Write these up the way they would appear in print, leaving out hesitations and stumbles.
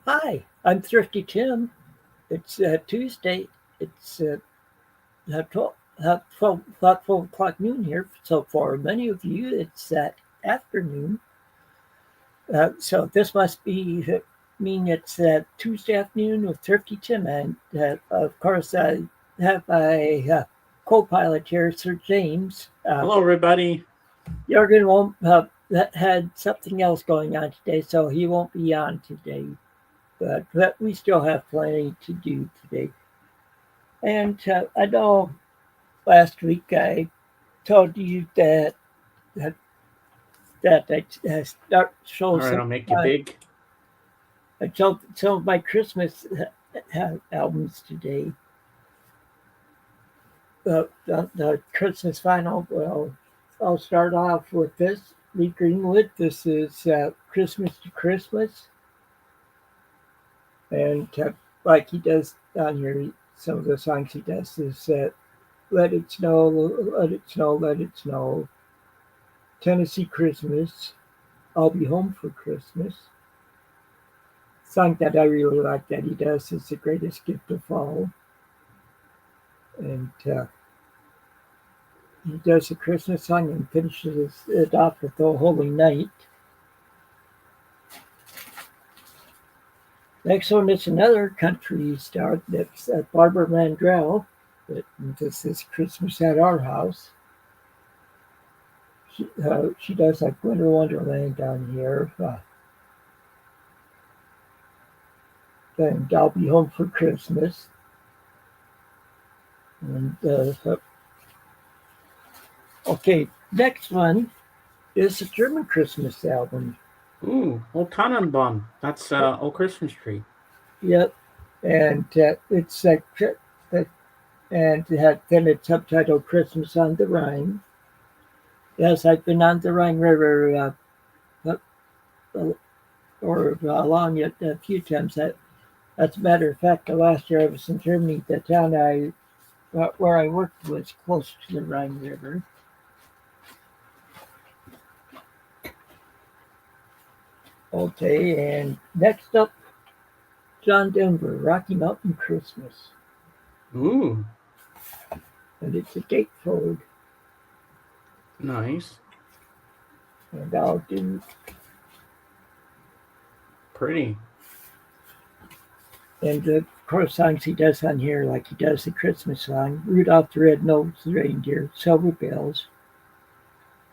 Hi, I'm Thrifty Tim. It's Tuesday. It's 12, 12 o'clock noon here. So for many of you, it's afternoon. So this must mean it's Tuesday afternoon with Thrifty Tim. And of course, I have my co-pilot here, Sir James. Hello, everybody. Jurgen won't, that had something else going on today, so he won't be on today. But we still have plenty to do today. And I know last week I told you that, that I start show All right, some I'll make you big. I showed some of my Christmas albums today. The Christmas final. Well, I'll start off with this. Lee Greenwood. This is Christmas to Christmas, and like he does on here, some of the songs he does is "Let It Snow, Let It Snow, Let It Snow," "Tennessee Christmas," "I'll Be Home for Christmas." Song that I really like that he does is "The Greatest Gift of All," and he does a Christmas song and finishes it off with "O Holy Night." Next one is another country star. That's Barbara Mandrell. This is "Christmas at Our House." She does like "Winter Wonderland" down here. And "I'll Be Home for Christmas." And okay, next one is a German Christmas album. Ooh, Old Tannenbaum. That's Old Christmas Tree. Yep, and it's and then it's subtitled "Christmas on the Rhine." Yes, I've been on the Rhine River uh, or along it a few times. As a matter of fact, the last year I was in Germany, the town where I worked was close to the Rhine River. Okay, and next up, John Denver, "Rocky Mountain Christmas." Ooh, And it's a gatefold. nice. And I'll do, Pretty. and the course songs he does on here, like he does the Christmas song, "Rudolph the Red-Nosed Reindeer," "Silver Bells."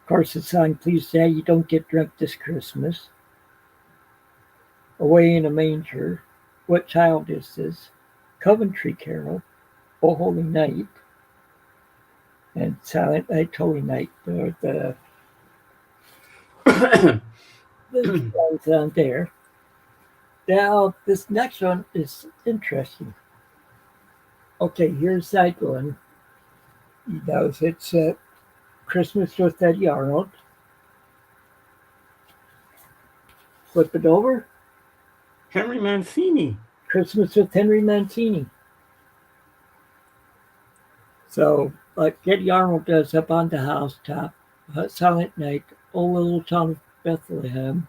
Of course, the song "Please Daddy Don't Get Drunk This Christmas," "Away in a Manger," "What Child Is This," "Coventry Carol," "O Holy Night," and "Silent Night, Holy Night." The songs on there. Now, this next one is interesting. Okay, here's that one. He knows it's Christmas with Eddie Arnold. Flip it over. Henry Mancini. Christmas with Henry Mancini. So, like Eddie Arnold does up on the housetop, Silent Night, "O Little Town of Bethlehem,"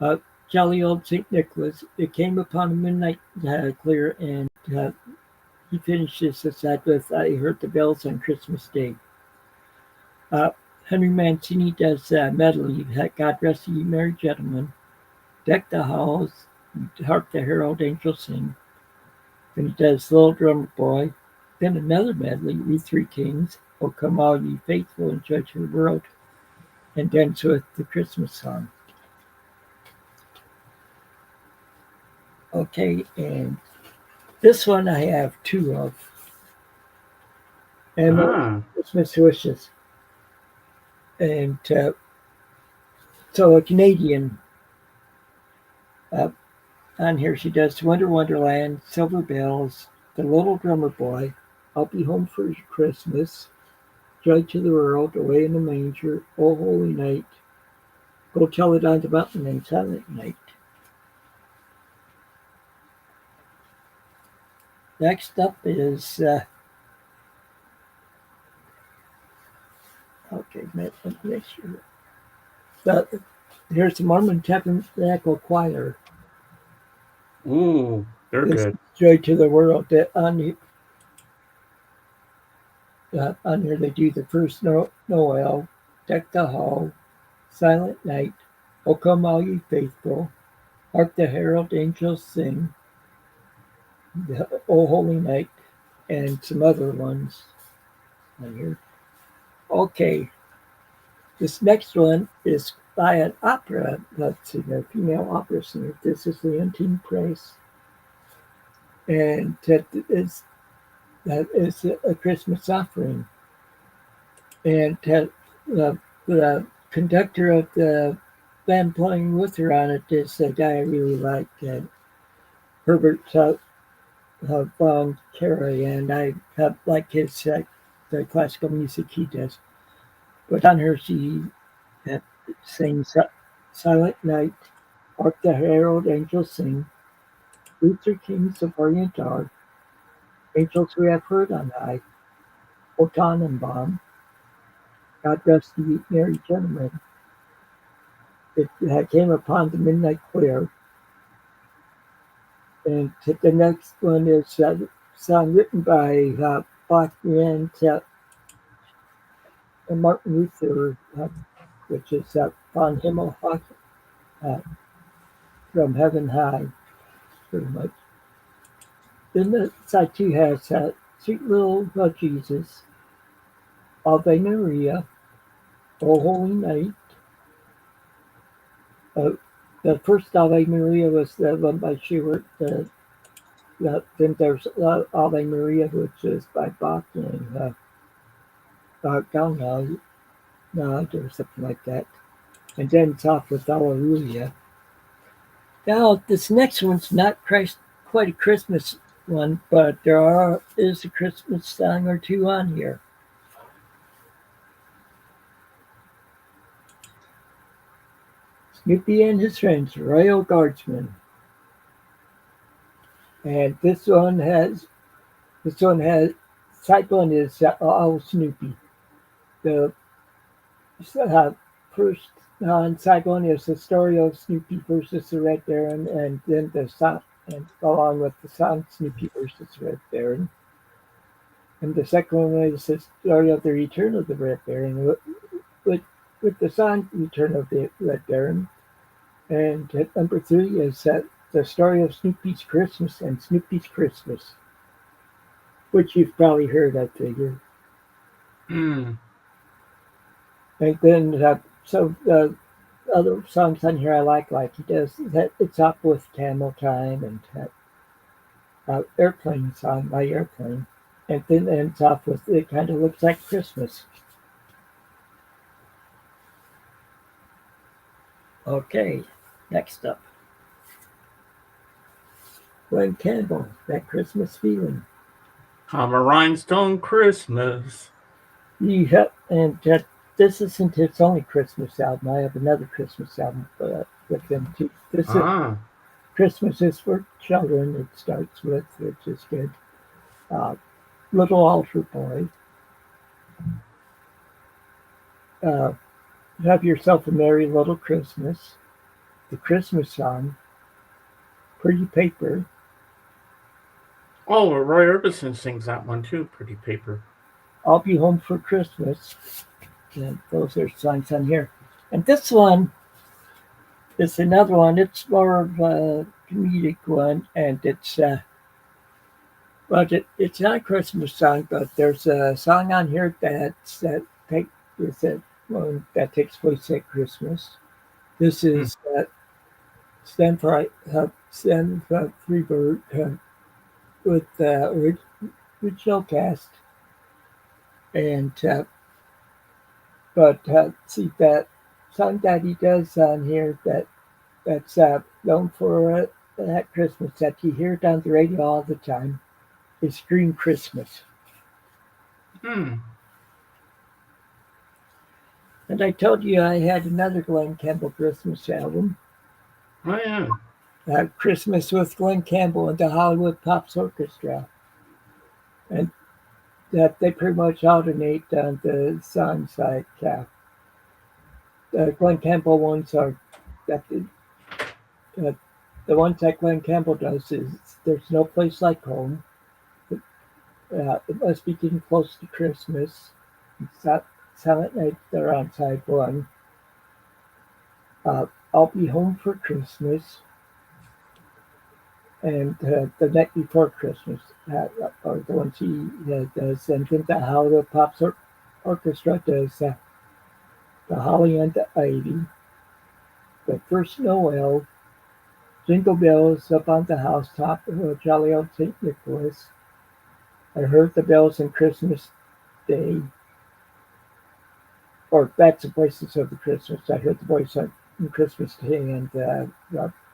uh, "Jolly Old St. Nicholas," "It Came Upon a Midnight Clear," and he finishes the set with "I Heard the Bells on Christmas Day." Uh, Henry Mancini does medley, "God Rest Ye Merry Gentlemen," "Deck the Halls," "Hark the Herald Angels Sing." Then he does "Little Drummer Boy." Then another medley, "We Three Kings," "O Come All Ye Faithful and Judge the World," and ends with the Christmas song. Okay, and this one I have two of. And Christmas wishes. And so a Canadian on here, she does "Winter Wonderland," "Silver Bells," "The Little Drummer Boy," "I'll Be Home for Christmas," "Joy to the World," "Away in the Manger," "O Holy Night," "Go Tell It on the Mountain," and "Silent Night." Next up is okay. Make sure. Here's the Mormon Tabernacle Choir. Ooh, they're This good. is Joy to the World. That on here they do the first Noel, Deck the Hall, Silent Night, O Come All Ye Faithful, Hark the Herald Angels Sing, the O Holy Night, and some other ones on here. Okay, this next one is by an opera, let's see, a female opera singer. This is Leontine Price, and that is a Christmas offering. And the conductor of the band playing with her on it is a guy I really like, Herbert von Karajan, and I like his the classical music he does. But on her, she uh, sings Silent Night, Hark the Herald Angels Sing, Luther Kings of Orient are, Angels we have heard on high, O Tannenbaum, God rest ye merry gentlemen. It came upon the midnight clear. And the next one is a song written by Bach and Martin Luther, which is Von Himmel hoch, uh, from Heaven High, pretty much. Then the side two has Sweet Little Jesus, Ave Maria, O Holy Night. Uh, the first Ave Maria was the one by Schubert. Then there's Ave Maria, which is by Bach and Gaunau, or something like that. And then it's off with Alleluia. Now, this next one's not quite a Christmas one, but is a Christmas song or two on here. Snoopy and his friends, Royal Guardsmen. And this one has side one is all Snoopy. The uh, first on side one is the story of Snoopy versus the Red Baron, and then the song, and along with the song Snoopy versus the Red Baron. And the second one is the story of the return of the Red Baron, with, with the song Return of the Red Baron. And number three is the story of Snoopy's Christmas and Snoopy's Christmas, which you've probably heard, I figure. Hmm. And then other songs on here I like he does that. It's up with Camel Time and Airplane song by Airplane, and then ends off with It Kind of Looks Like Christmas. Okay, next up, Glenn Campbell, That Christmas Feeling. I'm a rhinestone Christmas. Yeah, and this isn't his only Christmas album. I have another Christmas album with them too. This is Ah. Christmas is for Children. It starts with, which is good. Uh, Little Altar Boy. Uh, Have Yourself a Merry Little Christmas. The Christmas Song. Pretty Paper. Oh, Roy Orbison sings that one too. Pretty Paper. I'll Be Home for Christmas. And those are songs on here. And this one is another one. It's more of a comedic one, and it's not a Christmas song, but there's a song on here is that one that takes place at Christmas. This Hmm. is Stand Freebird with the original cast, and but see that song that he does on here that's known for that Christmas that you hear it on the radio all the time is Green Christmas. Hmm. And I told you I had another Glenn Campbell Christmas album, Oh yeah. Christmas with Glenn Campbell and the Hollywood Pops Orchestra, and that they pretty much alternate on the songs. Like Glenn Campbell ones are that uh, the ones that Glenn Campbell does is "There's No Place Like Home." It must be getting close to Christmas. Silent Night, they're on side one. I'll Be Home for Christmas, and The Night Before Christmas are the ones he does. And then the Hollywood Pops Orchestra does the Holly and the Ivy, the First Noel, Jingle Bells Up on the Housetop, Jolly Old St. Nicholas. I Heard the Bells on Christmas Day, or that's the Voices of the Christmas. I Heard the Voice on Christmas Day and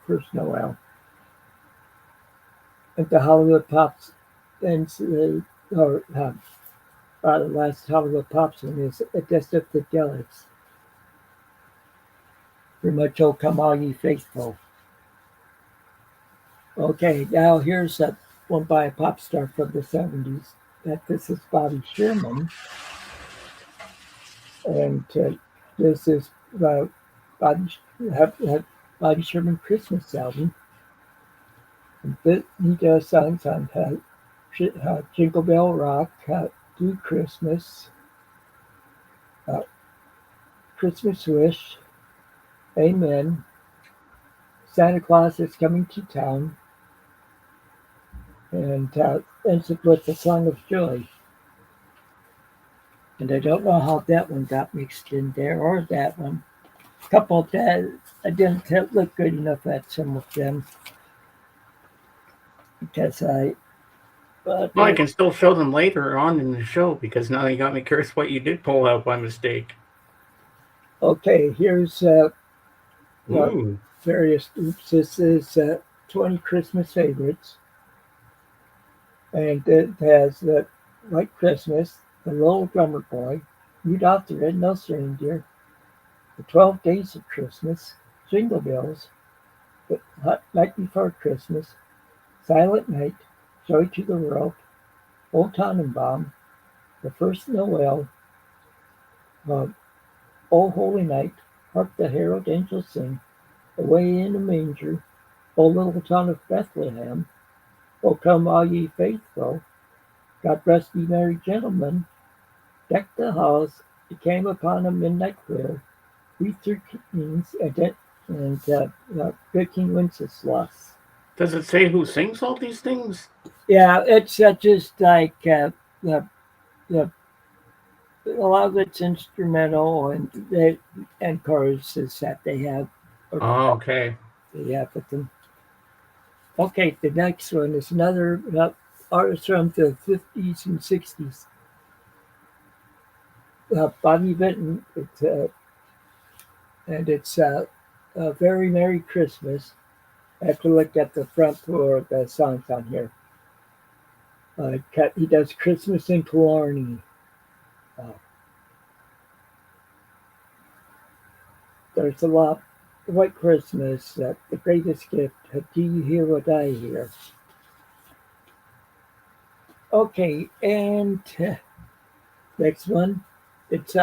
First Noel. And the Hollywood Pops, and the last Hollywood Pops one is A Death of the Delics. Pretty much, oh, come all ye faithful. Okay, now here's one by a pop star from the 70s. This is Bobby Sherman. And this is Bobby, Bobby Sherman Christmas album. And he does songs on Jingle Bell Rock, Blue Christmas, Christmas Wish, Amen, Santa Claus is Coming to Town, and ends up with the Song of Joy. And I don't know how that one got mixed in there, or that one. A couple that I didn't look good enough at some of them. Because Well, I can still show them later on in the show because now you got me curious what you did pull out by mistake. Okay, here's various groups. This is 20 Christmas favorites. And it has White Christmas, The Little Drummer Boy, Rudolph the Red-Nosed Reindeer, The 12 Days of Christmas, Jingle Bells, The Night Before Christmas, Silent Night, Joy to the World, Old Tannenbaum, The First Noel, O Holy Night, Hark the Herald Angels Sing, Away in a Manger, O Little Town of Bethlehem, O Come All Ye Faithful, God Rest Ye Merry Gentlemen, Deck the Halls, It Came Upon a Midnight Clear, We Three Kings, and Good King Wenceslas. Does it say who sings all these things? Yeah, it's just like a lot of it's instrumental and choruses that they have. Oh, okay. They have with them. Okay, the next one is another artist from the 50s and 60s. Bobby Vinton. It's a Very Merry Christmas. I have to look at the front for the songs on here. He does Christmas in Killarney. There's a lot. White Christmas, The Greatest Gift. Do you hear what I hear? Okay, and next one. It's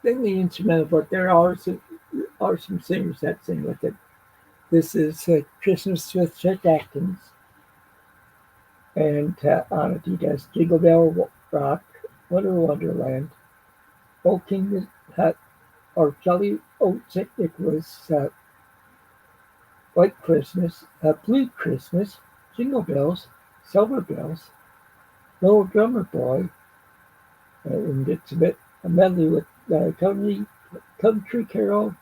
mainly instrumental, but there are some singers that sing with it. This is Christmas with Chet Atkins. And on it he does Jingle Bell Rock, Winter Wonderland, Old King or Jolly Old St. Nicholas, White Christmas, Blue Christmas, Jingle Bells, Silver Bells, Little Drummer Boy, and it's a medley with Country Carol,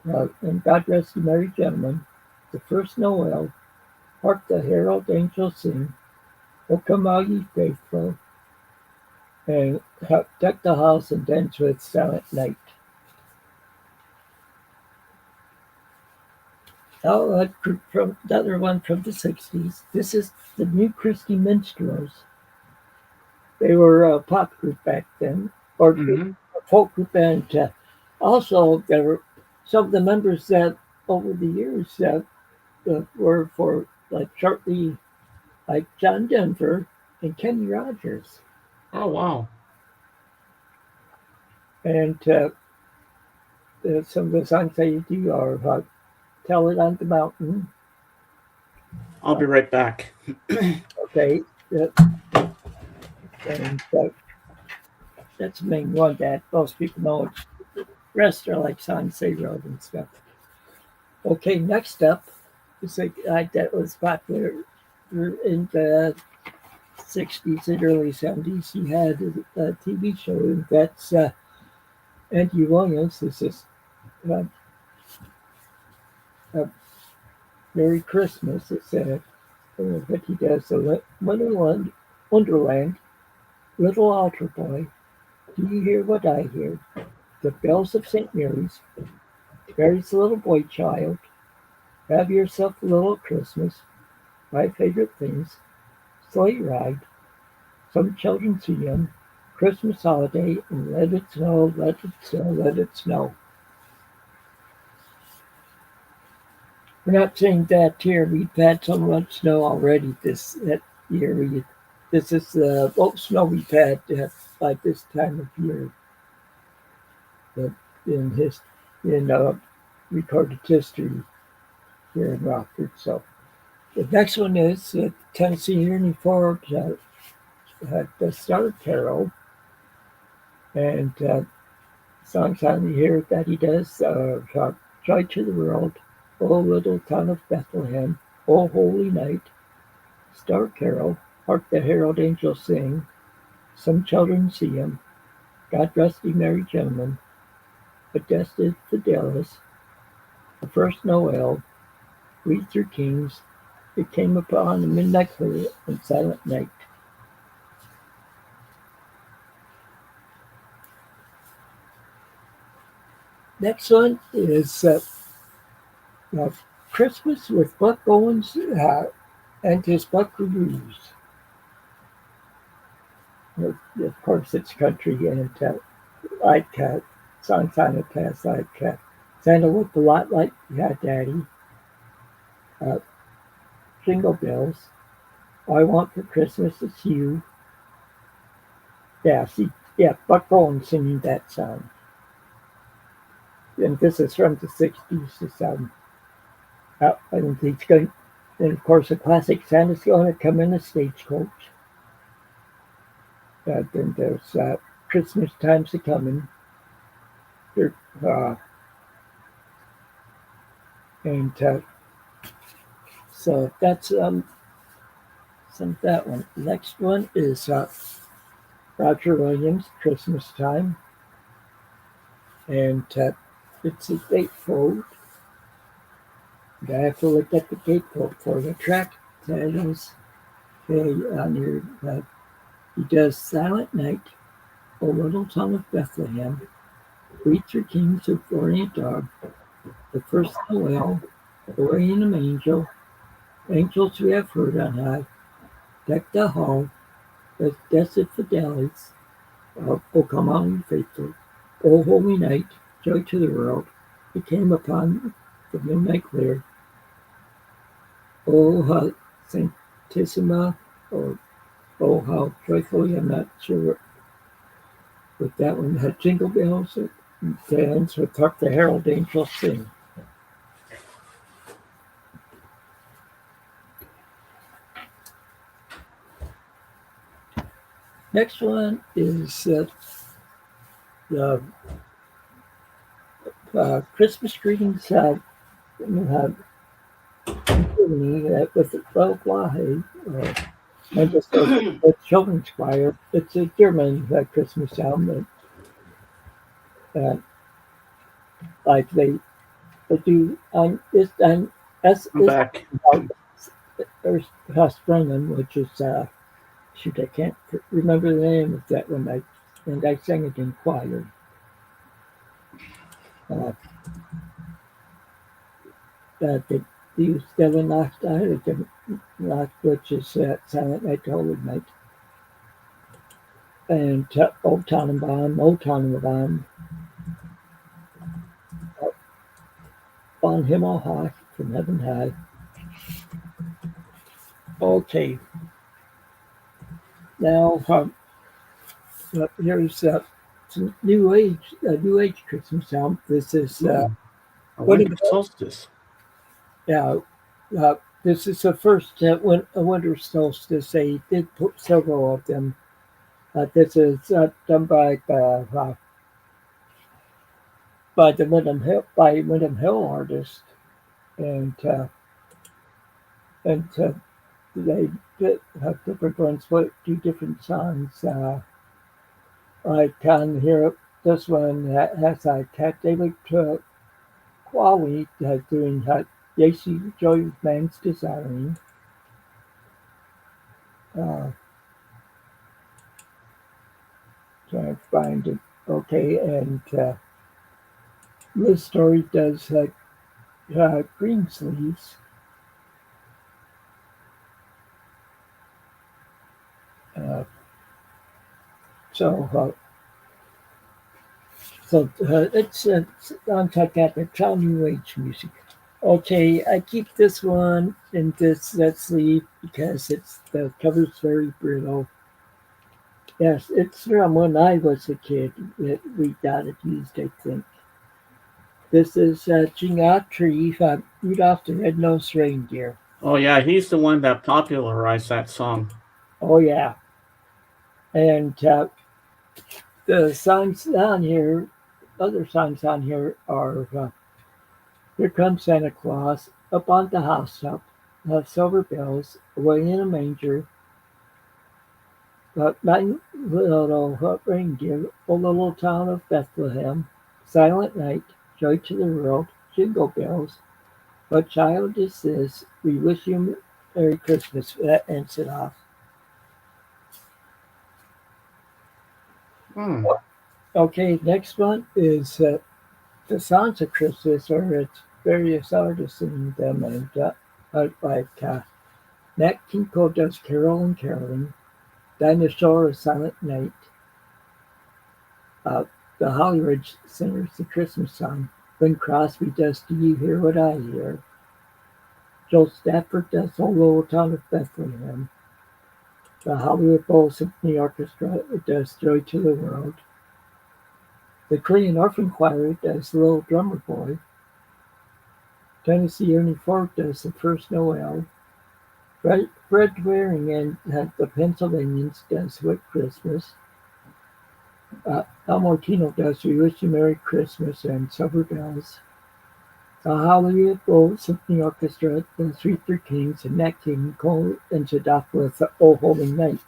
and God Rest the Merry Gentlemen, The First Noel, Hark the Herald Angels Sing, O Come All Ye Faithful, and Deck the Halls and Dance with Silent Night. Now from another one from the 60s. This is the New Christy Minstrels. They were a pop group back then, or a folk group, and also there were some of the members that over the years were for shortly like John Denver and Kenny Rogers. Oh, wow. And some of the songs they do are tell it on the mountain. I'll be right back. Okay. And that's the main one that most people know. The rest are like Sunset Road and stuff. Okay, next up is a guy that was popular in the 60s and early 70s. He had a TV show, and that's Andy Williams. This is uh, uh, Merry Christmas. It's what he does. So, Wonderland, little altar boy, do you hear what I hear? The bells of St. Mary's little boy child. Have yourself a little Christmas. My favorite things. Sleigh ride. Some children see him. Christmas holiday and let it snow, let it snow, let it snow. We're not saying that here. We've had so much snow already that year. This is the most snow we've had by this time of year in his in recorded history here in Rockford. So the next one is Tennessee Ernie Ford the Star Carol, and songs on here that he does Joy to the World, O Little Town of Bethlehem, O Holy Night, Star Carol, Hark the Herald Angels Sing, Some Children See Him, God Rest Ye Merry Gentlemen, Adested Fidelis, The First Noel, We Three Kings, It Came Upon the Midnight Clear, and Silent Night. Next one is Christmas with Buck Owens and his Buckaroos. Of course, it's country, and like songs on it has like Santa looked a lot like Daddy, Jingle Bells, All I Want for Christmas Is You. Yeah, Buck Owens singing that song. And this is from the 60s. It's, and he's going, and of course, a classic Santa's going to come in a stagecoach. Then there's Christmas Time's a Coming. And so that's some of that one. Next one is Roger Williams, Christmas Time. And it's a gatefold. I have to look at the gatefold for the track titles. Okay, on your he does Silent Night, O Little Town of Bethlehem, We Three Kings of Orient Dog, The First Noel, Away in a Angel, Angels We Have Heard on High, Deck the Hall, The Desert Fidelis, O Come On Faithful, O Holy Night, Joy to the World, It Came Upon the Midnight Clear, O Sanctissima, or Oh How Joyfully, I'm not sure what that one had. Jingle Bells, and ends with Hark the Herald Angels Sing. Next one is the Christmas greetings with the 12 Wahe, and just a children's choir. It's a German Christmas album. Like they do I'm back. There's Husbandman, which is shoot, I can't remember the name of that one. I sang it in choir. They use Stella Nacht, which is Silent Night, Holy Night, and Old Tannenbaum, Von Himmel High, from Heaven High. Okay. Now, here's some New Age Christmas album. This is Winter Solstice. Yeah, this is the first winter solstice. They did put several of them. This is done by the Wyndham Hill artist, and and they have different ones, but do different songs. I can hear this one has Cat David Qualley doing Yacy Joy Man's Desiring. Uh, Trying to find it. Okay, and Liz Story does Green Sleeves. Uh, so uh, it's sounds like that. It's all new age music. Okay, I keep this one in this that sleeve because the cover's very brittle. Yes, it's from when I was a kid that we got it used, I think. This is Tree, Rudolph the Red-Nosed Reindeer. Oh yeah, he's the one that popularized that song. Oh, yeah. And the songs on here, other songs on here are Here Comes Santa Claus, Up on the Housetop, Silver Bells, Away in a Manger, Nine Little Reindeer, O Little Town of Bethlehem, Silent Night, Joy to the World, Jingle Bells, What Child Is This? We Wish You Merry Christmas. That ends it off. Hmm. Okay, next one is the Songs of Christmas, or it's various artists singing them, and Nat King Cole does Carol and Caroling, Dinah Shore is Silent Night, uh, the Hollywood Singers, The Christmas Song, Bing Crosby does Do You Hear What I Hear, Joel Stafford does O Little Town of Bethlehem, the Hollywood Bowl Symphony Orchestra does Joy to the World, the Korean Orphan Choir does Little Drummer Boy, Tennessee Ernie Ford does The First Noel, Fred Waring and the Pennsylvanians does White Christmas, Al Martino does We Wish You Merry Christmas and Silver Bells, the Hollywood Bowl Symphony Orchestra does Three Kings, and Nat King Cole ends it off with O Holy Night.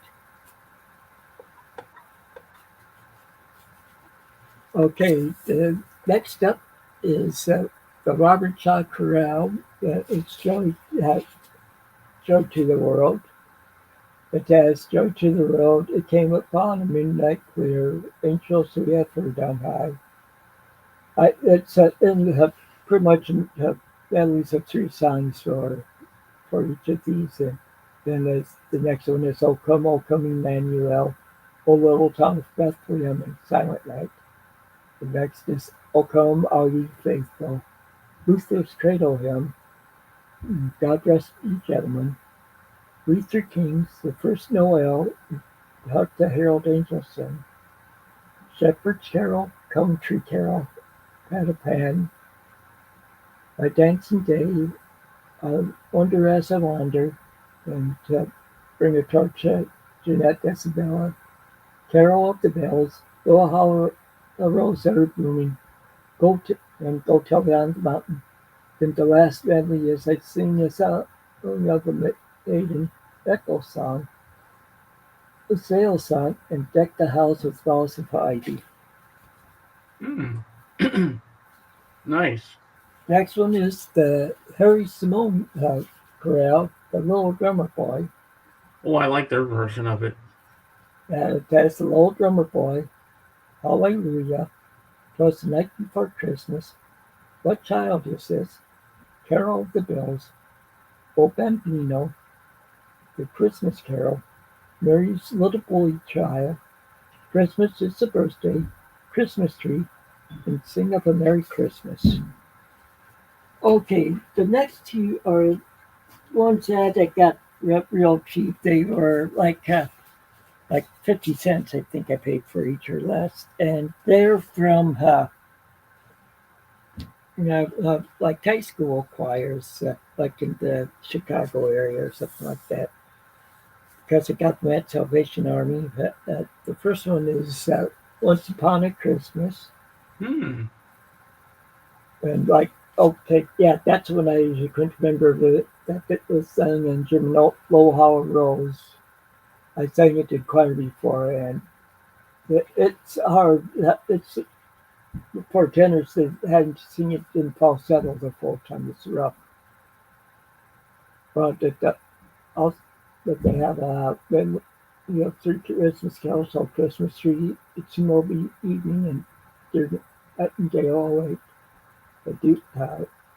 Okay, the next up is the Robert Shaw Chorale. It's Joy to the World. It has Joy to the World. It came upon a midnight clear. Angels we have heard on high. It's in pretty much at least 3 songs for each of these. And then the next one is O Come, Emmanuel, O Little Town of Bethlehem, and Silent Night. The next is O Come, All Ye Faithful, Luther's Cradle Hymn, God Rest Ye Gentlemen, We Three Kings, The First Noel, Hark the Herald Angels Sing, Shepherd's Carol, Come Tree Carol, Pat a Pan, My Dancing Day, Wonder as I Wander, and Bring a Torch, Jeanette Isabella, Carol of the Bells, Go How the Rose That Are Blooming, Go Tell Me on the Mountain. Then the last medley is I Sing a Song of the Maiden, Echo Song, a Sail Song, and Deck the House with Balls of Ivy. Nice. Next one is the Harry Simone chorale, The Little Drummer Boy. Oh, I like their version of it. That's The Little Drummer Boy, Hallelujah, Twas the Night Before Christmas, What Child Is This? Carol of the Bells, O Bambino, The Christmas Carol, Mary's Little Boy Child, Christmas is the Birthday, Christmas Tree, and Sing of a Merry Christmas. Okay, the next two are ones that got real cheap. They were like 50 cents, I think I paid for each or less. And they're from like high school choirs, like in the Chicago area or something like that. Because I got them at Salvation Army. The first one is Once Upon a Christmas. Hmm. And like, okay, yeah, that's when I usually couldn't remember that it was sung in Jim Lowell Rose. I sang it in choir before, and it's hard. It's for tenors that hadn't seen it in falsetto the full time. It's rough. But also, but they have when three Christmas carols on Christmas tree. It's an evening, and they're at day all late. They do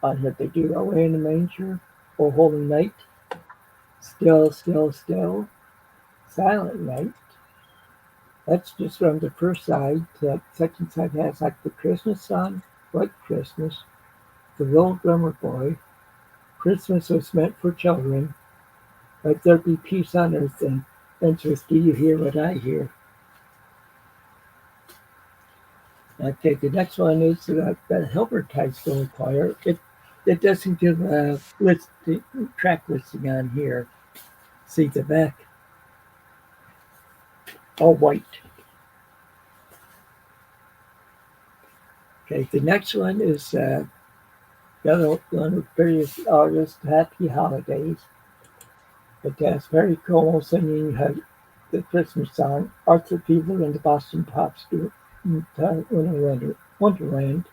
on here. They do away in the manger, O Holy Night, Still, Still, Still, Silent Night. That's just from the first side. The second side has like the Christmas song, White Christmas, The Little Drummer Boy, Christmas Was Meant for Children, Let There Be Peace on Earth, and just Do You Hear What I Hear? Okay, the next one is the Hilbert High School Choir. It doesn't give a track listing on here. See the back, all white. Okay, the next one is the other one with various artists, Happy Holidays. It has Mary Como singing the Christmas song, Arthur Peeler and the Boston Pops do Wonderland.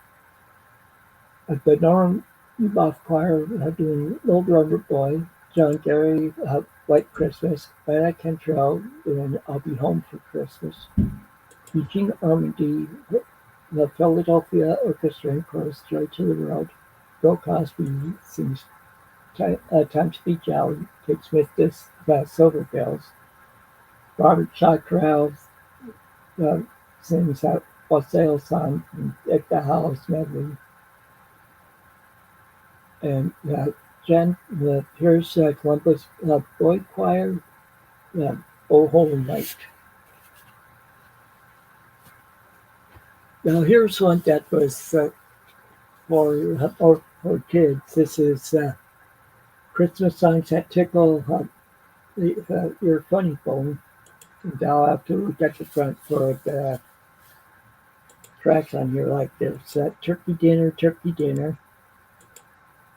The Norm Buff Choir doing Little Drummer Boy, John Gary, White Christmas, Anna Cantrell doing I'll Be Home for Christmas, Eugene Ormandy, the Philadelphia Orchestra and Chorus, Joy to the World, Bill Cosby sings Time to Be Jolly, Kate Smith does Silver Bells, Robert Shaw Crowd sings Wassail Song at the House Medley, and Jen Pierce Columbus Boy Choir, O Holy Night. Now here's one that was for kids. This is Christmas songs that tickle your funny bone. And I'll have to look at the front for the tracks on here like this. Turkey Dinner,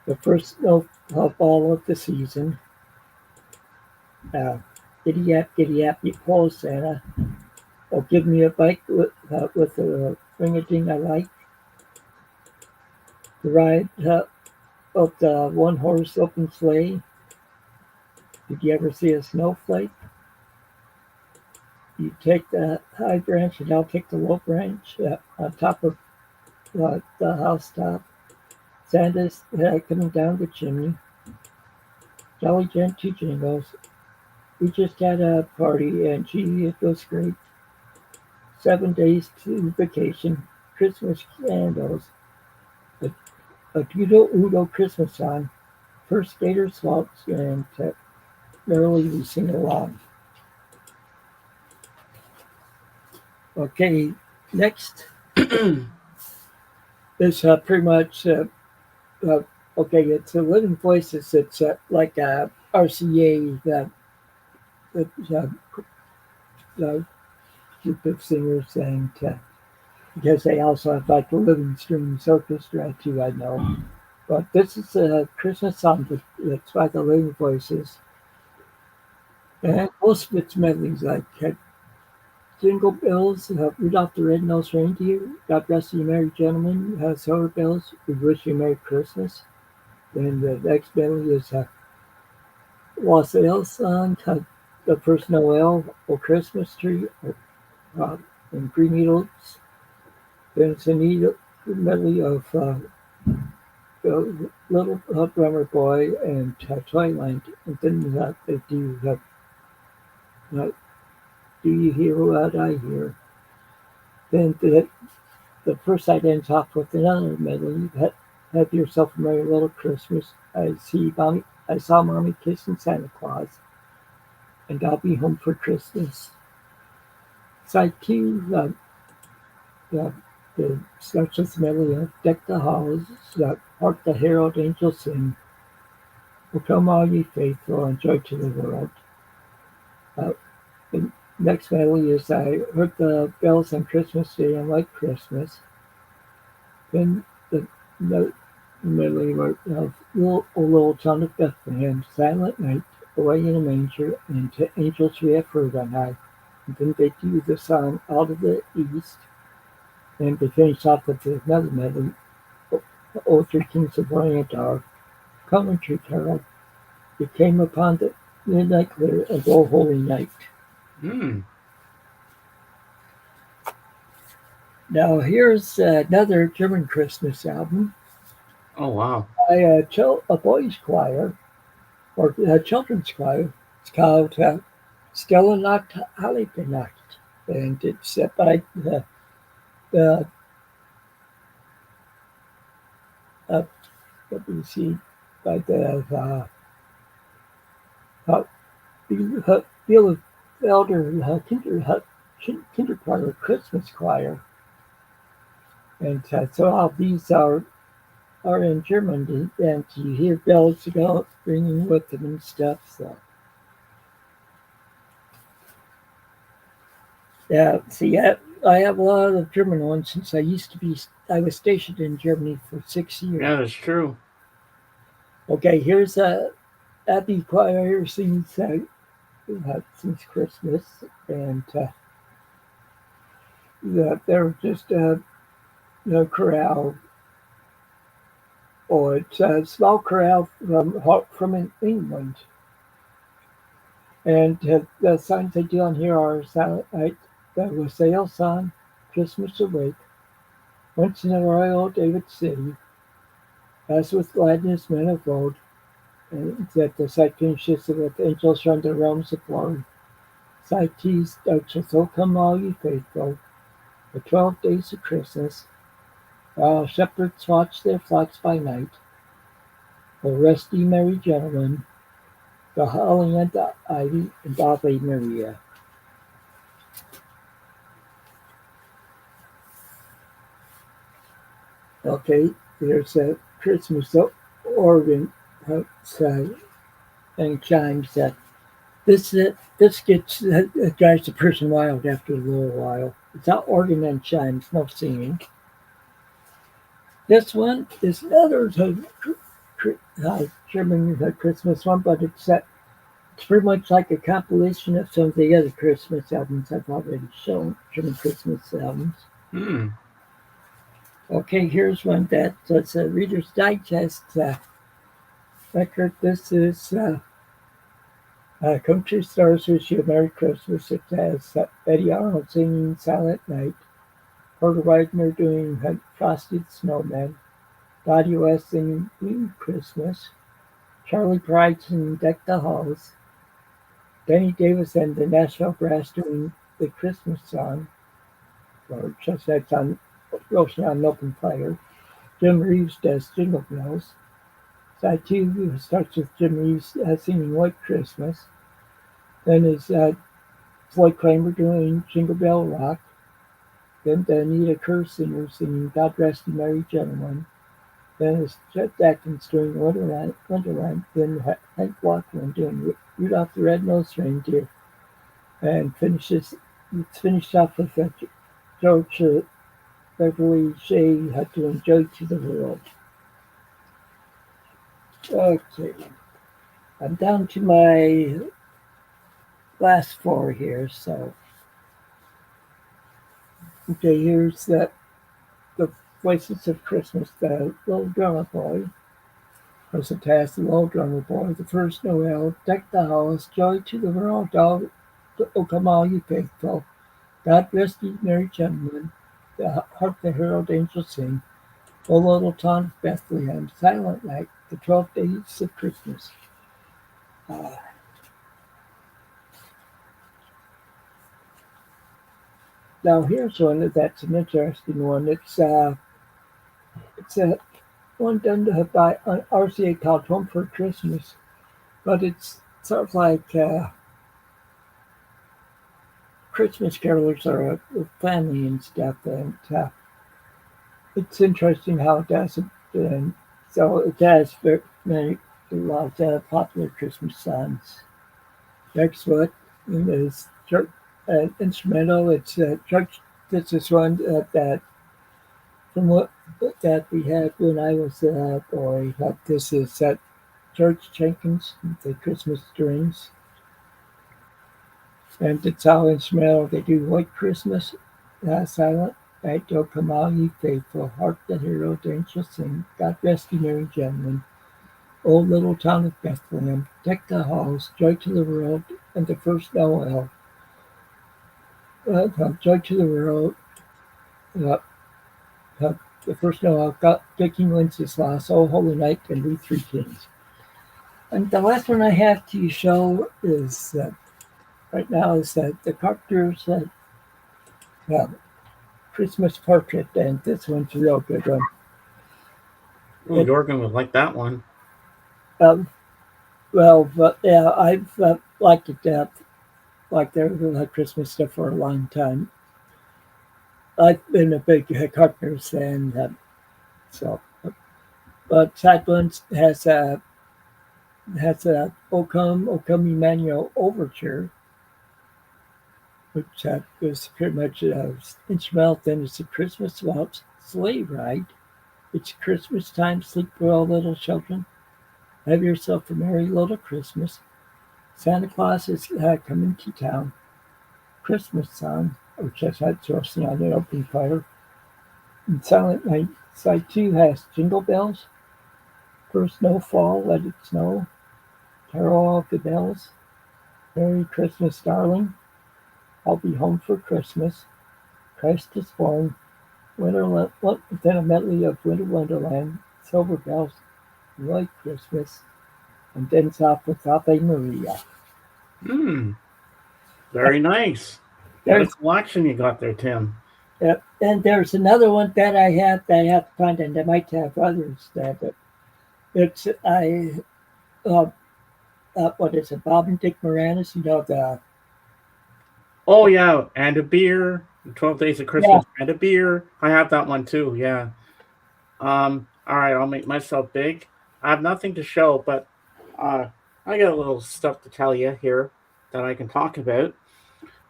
the first snowfall of the season. Giddy Yap, You Pull Santa. Oh, Give Me a Bike with a ring-a-ding I Like. The Ride of the One-Horse Open Sleigh. Did you ever see a snowflake? You take the high branch and I'll take the low branch on top of the housetop. Santa's coming down the chimney. Jolly Two Jingles. We just had a party and gee, it was great. 7 days to vacation. Christmas candles. A Dudo Udo Christmas song. First Gators Waltz and merrily we sing along. Okay, next is pretty much okay. It's a Living Voices. It's like RCA, the group of singers, and because they also have like the Living Streams Orchestra too. I know, but this is a Christmas song that's by the Living Voices, and most of its medleys like. Jingle bells, Rudolph the Red-Nosed Reindeer, God Bless You Merry Gentlemen, Silver Bells, We Wish You Merry Christmas. Then the next medley is Wassail Song, The First Noel, or Christmas Tree, and Green Needles. Then it's a medley of the Little Drummer Boy and Toyland. And then they do Do You Hear What I Hear? Then the first side ends off with another medley. Have Yourself a Merry Little Christmas. I saw Mommy kissing Santa Claus, and I'll Be Home for Christmas. Side two, It starts with the melody of Deck the Halls, Hark the Herald Angels Sing, O come all ye faithful, and joy to the world. Uh, the next melody is I heard the bells on Christmas Day and like Christmas. Then the melody of O Little Town of Bethlehem, Silent Night, away in a manger, and to angels we have heard on high. And then they do the song Out of the East, and they finish off with another melody, O Three Kings of Orient are, Commentary Carol, it came upon the midnight clear of O Holy Night. Hmm. Now here's another German Christmas album Oh, wow. by a boys' choir, or a children's choir. It's called Stille Nacht, Heilige Nacht, and it's by the let me see, by the Bielefelder Kinderchoir Christmas Choir, and so all these are in German, and you hear bells ringing with them and stuff. So yeah, see, I have a lot of German ones since I was stationed in Germany for 6 years. Yeah, that's true. Okay, here's Abbey Choir sings since Christmas, and they're just chorale, or it's a small chorale from England. And the songs they do on here are Silent Night, the Wassail Song, Christmas Awake, Once in a Royal David City, As with Gladness Men of Old, and that the site finishes with Angels from the Realms of Glory. Side T starts with O Come All Ye Faithful, the 12 Days of Christmas, while shepherds watch their flocks by night, O Rest Ye Merry Gentlemen, the Holly and the Ivy, and Ave Maria. Okay, there's a Christmas organ outside and chimes that this gets drives the person wild after a little while. It's not organ and chimes, no singing. This one is another German Christmas one, but it's pretty much like a compilation of some of the other Christmas albums I've already shown, German Christmas albums. Hmm. Okay, here's one that's a Reader's Digest record. This is Country Stars Wish You a Merry Christmas. It has Eddie Arnold singing Silent Night, Porter Widener doing Frosted Snowman, Dottie West singing Blue Christmas, Charlie Pride singing Deck the Halls, Benny Davis and the Nashville Brass doing the Christmas song, or Chestnuts on Roasting on an Open Fire. Jim Reeves does Jingle Bells. Side 2 starts with Jim Reeves singing White Christmas. Then is Floyd Kramer doing Jingle Bell Rock. Then the Anita Kerr singer singing God Rest You Merry Gentlemen. Then is Chet Atkins doing Wonderland. Then Hank Walkman doing Rudolph the Red-Nosed Reindeer. And it's finished off with George Beverly Shea doing Joy to the World. Okay, I'm down to my last four here, so okay, here's the Voices of Christmas, the Little Drummer Boy, Present Task, the Little Drummer Boy, the First Noel, Deck the Halls, Joy to the World, O Come All You Faithful, God Rest Ye Merry Gentlemen, Hark the Herald Angels Sing, O Little Town of Bethlehem, Silent Night, the 12 Days of Christmas. Now here's one that's an interesting one. It's a one done by an RCA called Home for Christmas, but it's sort of like Christmas carolers are with family and stuff, and it's interesting how it does it. And so it has very many a lot of popular Christmas songs. Next one is church instrumental. It's church. This is one that from what that we had when I was a boy. This is George Jenkins, the Christmas Dreams, and it's all instrumental. They do White Christmas, Silent Night, Don't Come All Ye Faithful, Hark the Herald Angels Sing, God Rest Ye Merry Gentlemen, Old Little Town of Bethlehem, Deck the Halls, Joy to the World, and the First Noel. Joy to the World, uh, uh, the First Noel, God, the King Wenceslas, Oh Holy Night, and We Three Kings. And the last one I have to show is right now is the Carpenter's uh, Christmas Portrait, and this one's a real good one. Oh, Jorgen would like that one. Um, well, but yeah, I've liked it like their Christmas stuff for a long time. I've been a big Carpenter's fan, so. But that one has a O Come Emmanuel Overture, which was pretty much instrumental. Then it's a Christmas waltz, sleigh ride. It's Christmas time, sleep well, little children. Have yourself a merry little Christmas. Santa Claus is coming to town. Christmas song, which has had roasting on an open fire. And Silent Night, side 2 has Jingle Bells. First Snowfall, Let It Snow. Carol of the Bells. Merry Christmas, Darling. I'll Be Home for Christmas. Christ is Born. Then a medley of Winter Wonderland, Silver Bells, White Christmas, and ends off with Ave Maria. Very nice. There's a collection you got there, Tim. Yep. And there's another one that I have to find, and I might have others there, but it's what is it? Bob and Dick Moranis, the. Oh yeah, and a beer. 12 Days of Christmas and a beer. I have that one too. Yeah. All right, I'll make myself big. I have nothing to show, but I got a little stuff to tell you here that I can talk about.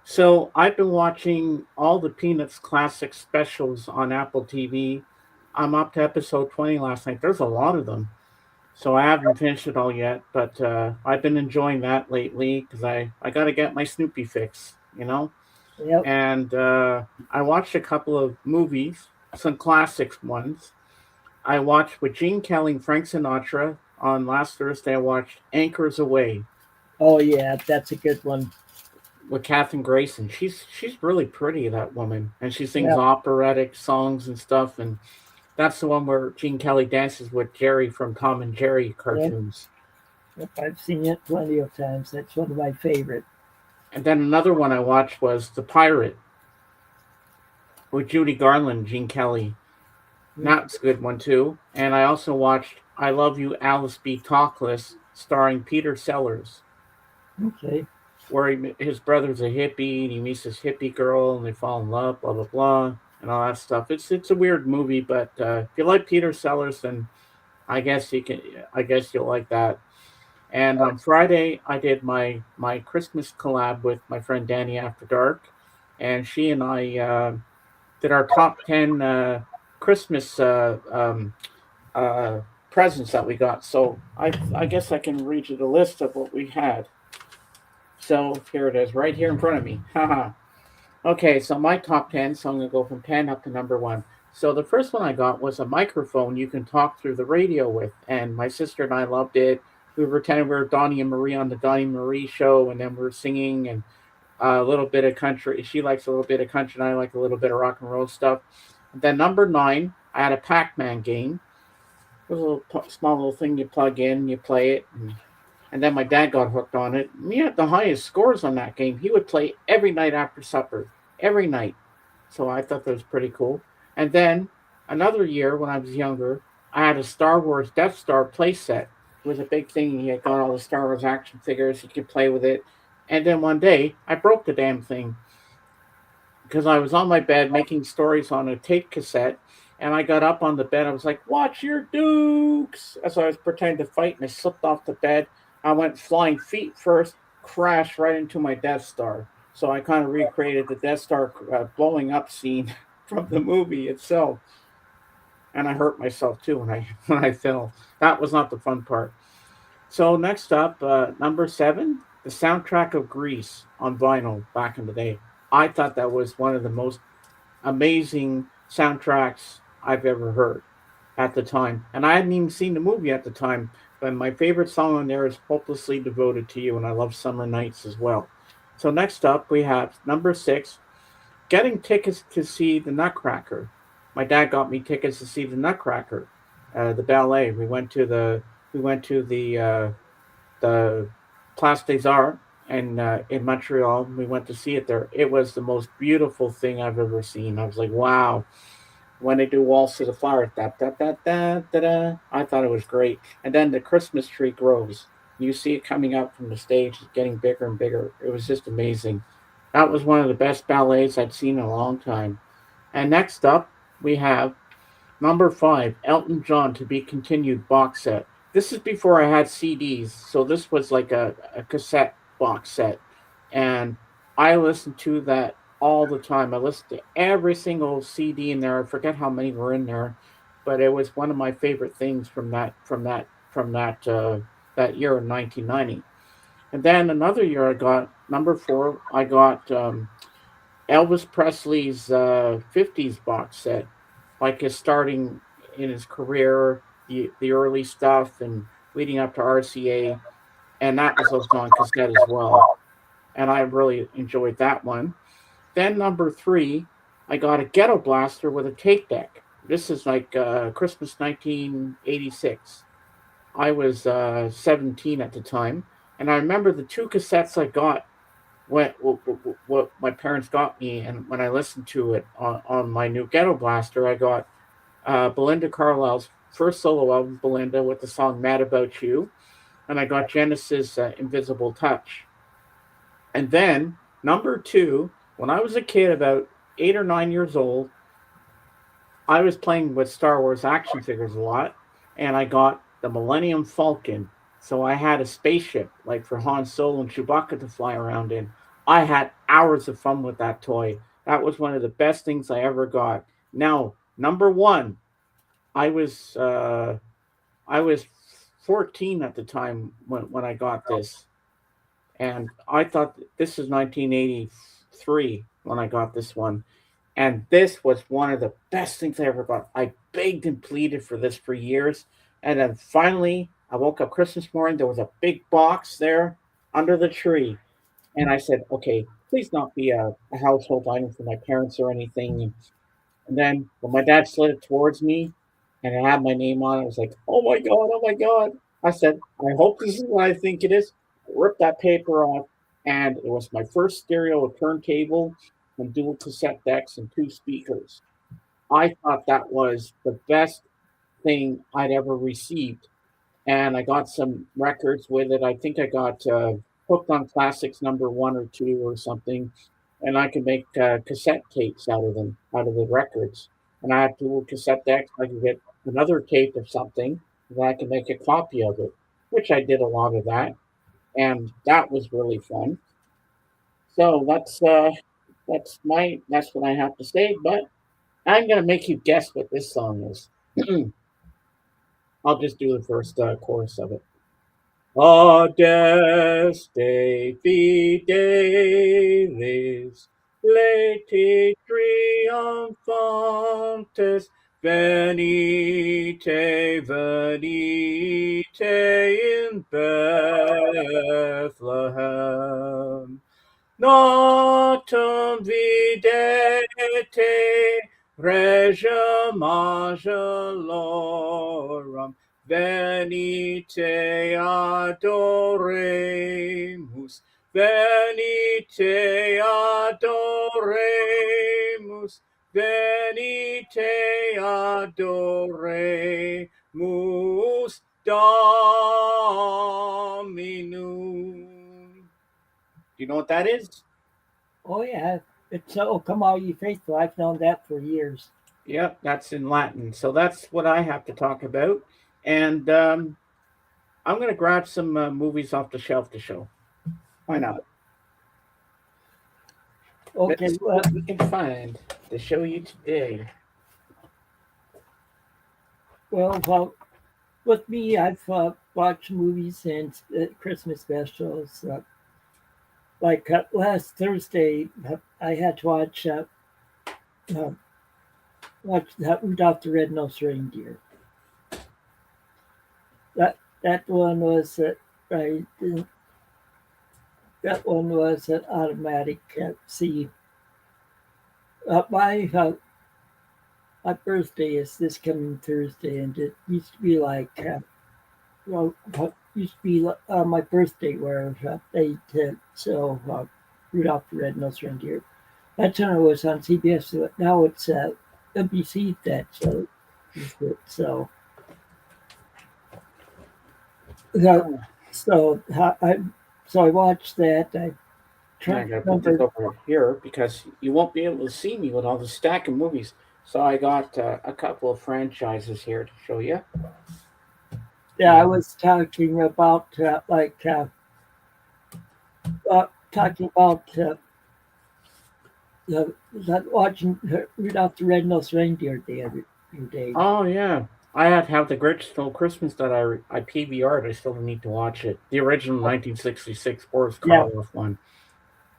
So I've been watching all the Peanuts classic specials on Apple TV. I'm up to episode 20 last night. There's a lot of them. So I haven't finished it all yet, but I've been enjoying that lately because I got to get my Snoopy fix, Yep. And I watched a couple of movies, some classics ones. I watched with Gene Kelly and Frank Sinatra on last Thursday. I watched Anchors Away. Oh yeah, that's a good one. With Kathryn Grayson. She's really pretty, that woman, and she sings operatic songs and stuff. And that's the one where Gene Kelly dances with Jerry from Tom and Jerry cartoons. Yep, I've seen it plenty of times. That's one of my favorite. And then another one I watched was The Pirate with Judy Garland, Gene Kelly. That's a good one too. And I also watched I Love You, Alice B. Talkless, starring Peter Sellers. Okay. Where his brother's a hippie and he meets this hippie girl and they fall in love, blah, blah, blah, and all that stuff. It's a weird movie, but if you like Peter Sellers, then I guess you'll like that. And on Friday, I did my Christmas collab with my friend Danny After Dark, and she and I did our top 10 Christmas presents that we got. So I guess I can read you the list of what we had. So here it is, right here in front of me. Haha. Okay, so my top 10, so I'm going to go from 10 up to number 1. So the first one I got was a microphone you can talk through the radio with, and my sister and I loved it. We were pretending we were Donnie and Marie on the Donnie and Marie show, and then we were singing and a little bit of country. She likes a little bit of country, and I like a little bit of rock and roll stuff. And then number 9, I had a Pac-Man game. It was a little small little thing you plug in, you play it, and then my dad got hooked on it. He had the highest scores on that game. He would play every night after supper, every night. So I thought that was pretty cool. And then another year when I was younger, I had a Star Wars Death Star playset. It was a big thing. He had got all the Star Wars action figures. You could play with it. And then one day, I broke the damn thing because I was on my bed making stories on a tape cassette, And I got up on the bed. I was like, "Watch your dukes!" As I was pretending to fight, and I slipped off the bed. I went flying feet first, crashed right into my Death Star. So I kind of recreated the Death Star blowing up scene from the movie itself, and I hurt myself too when I when I fell. That was not the fun part. So next up, number 7, the soundtrack of Grease on vinyl back in the day. I thought that was one of the most amazing soundtracks I've ever heard at the time. And I hadn't even seen the movie at the time, but my favorite song on there is Hopelessly Devoted to You, and I love Summer Nights as well. So next up, we have number 6, getting tickets to see the Nutcracker. My dad got me tickets to see the Nutcracker, the ballet. We went to the Place des Arts in Montreal. We went to see it there. It was the most beautiful thing I've ever seen. I was like, wow. When they do Waltz to the Flower, da, da, da, da, da, da, I thought it was great. And then the Christmas tree grows. You see it coming up from the stage, it's getting bigger and bigger. It was just amazing. That was one of the best ballets I'd seen in a long time. And next up, we have number 5, Elton John to be continued box set. This is before I had CDs, so this was like a cassette box set. And I listened to that all the time. I listened to every single CD in there. I forget how many were in there, but it was one of my favorite things from that year in 1990. And then another year I got number 4. I got Elvis Presley's 50s box set, like his starting in his career, the early stuff, and leading up to RCA, and that was on cassette as well. And I really enjoyed that one. Then number 3, I got a Ghetto Blaster with a tape deck. This is like Christmas 1986. I was 17 at the time, and I remember the two cassettes I got what my parents got me, and when I listened to it on my new Ghetto Blaster, I got Belinda Carlisle's first solo album, Belinda, with the song "Mad About You," and I got Genesis' "Invisible Touch." And then number 2, when I was a kid, about 8 or 9 years old, I was playing with Star Wars action figures a lot, and I got the Millennium Falcon. So I had a spaceship like for Han Solo and Chewbacca to fly around in. I had hours of fun with that toy. That was one of the best things I ever got. Now, number 1, I was uh, I was 14 at the time when I got this, and I thought this is 1983 when I got this one, and this was one of the best things I ever got. I begged and pleaded for this for years, and then finally I woke up Christmas morning. There was a big box there under the tree, and I said, "Okay, please not be a household item for my parents or anything." And then when my dad slid it towards me and it had my name on it, I was like, "Oh my god, oh my god." I said, "I hope this is what I think it is." I ripped that paper off, and it was my first stereo, a turntable, and dual cassette decks and 2 speakers. I thought that was the best thing I'd ever received, and I got some records with it. I think I got Hooked on Classics number 1 or 2 or something, and I could make cassette tapes out of them, out of the records. And I had 2 cassette decks. I could get another tape of something, and I could make a copy of it, which I did a lot of that, and that was really fun. So that's what I have to say. But I'm gonna make you guess what this song is. I'll just do the first chorus of it. Adeste fidelis, leti triumphantes, venite, venite in Bethlehem. Natum videte regia magelorum, venite adoremus, venite adoremus, venite adoremus Dominum. Do you know what that is? Oh yeah, it's "Oh Come All Ye Faithful." I've known that for years. Yep, that's in Latin. So that's what I have to talk about. And I'm going to grab some movies off the shelf to show. Why not? Okay, Let's see what we can find to show you today. well, with me, I've watched movies and Christmas specials. Like last Thursday, I had to uh, watch that Rudolph the Red-Nosed Reindeer. That one was I didn't, that one was an automatic. See, my birthday is this coming Thursday, and it used to be like used to be my birthday where they did so Rudolph the Red-Nosed Reindeer. That time it was on CBS, so now it's NBC that show. So, that, Oh, so I watched that. I and I tried got to to put this remember. over here because you won't be able to see me with all the stack of movies. So I got a couple of franchises here to show you. Yeah, I was talking about talking about that watching Rudolph the Red-Nosed Reindeer the other few days. Oh yeah, I have the Grinch Stole Christmas that I PVR'd. I still need to watch it. The original 1966 Boris Yeah, Karloff one.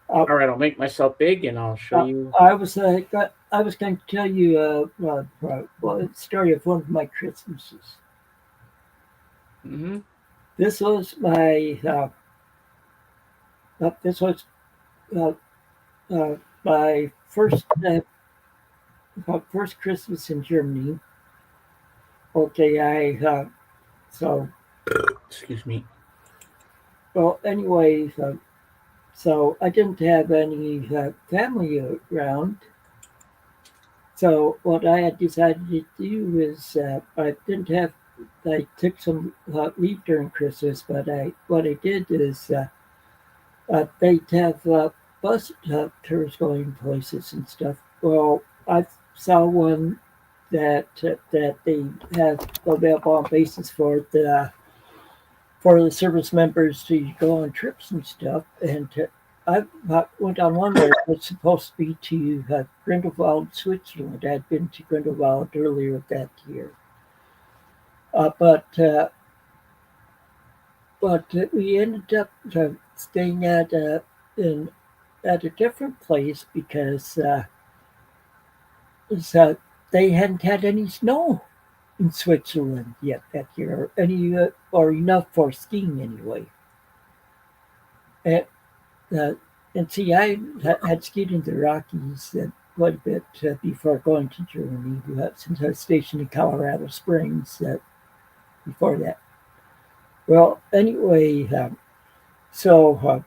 uh, All right, I'll make myself big and I'll show you. I was going to tell you a story of one of my Christmases. Hmm. This was this was uh, my first Christmas in Germany. Okay, so Excuse me. well anyway, so I didn't have any family around. So what I had decided to do is I took some leave during Christmas, but I what I did is they'd have bus tours going places and stuff. Well, I saw one that they have available on basis for the service members to go on trips and stuff. And I went on one that was supposed to be to Grindelwald, Switzerland. I had been to Grindelwald earlier that year, uh, but uh, but we ended up staying in at a different place because so they hadn't had any snow in Switzerland yet that year, or enough for skiing anyway. And, uh, and see, I had skied in the Rockies quite a bit before going to Germany, since I was stationed in Colorado Springs before that. Well, anyway, so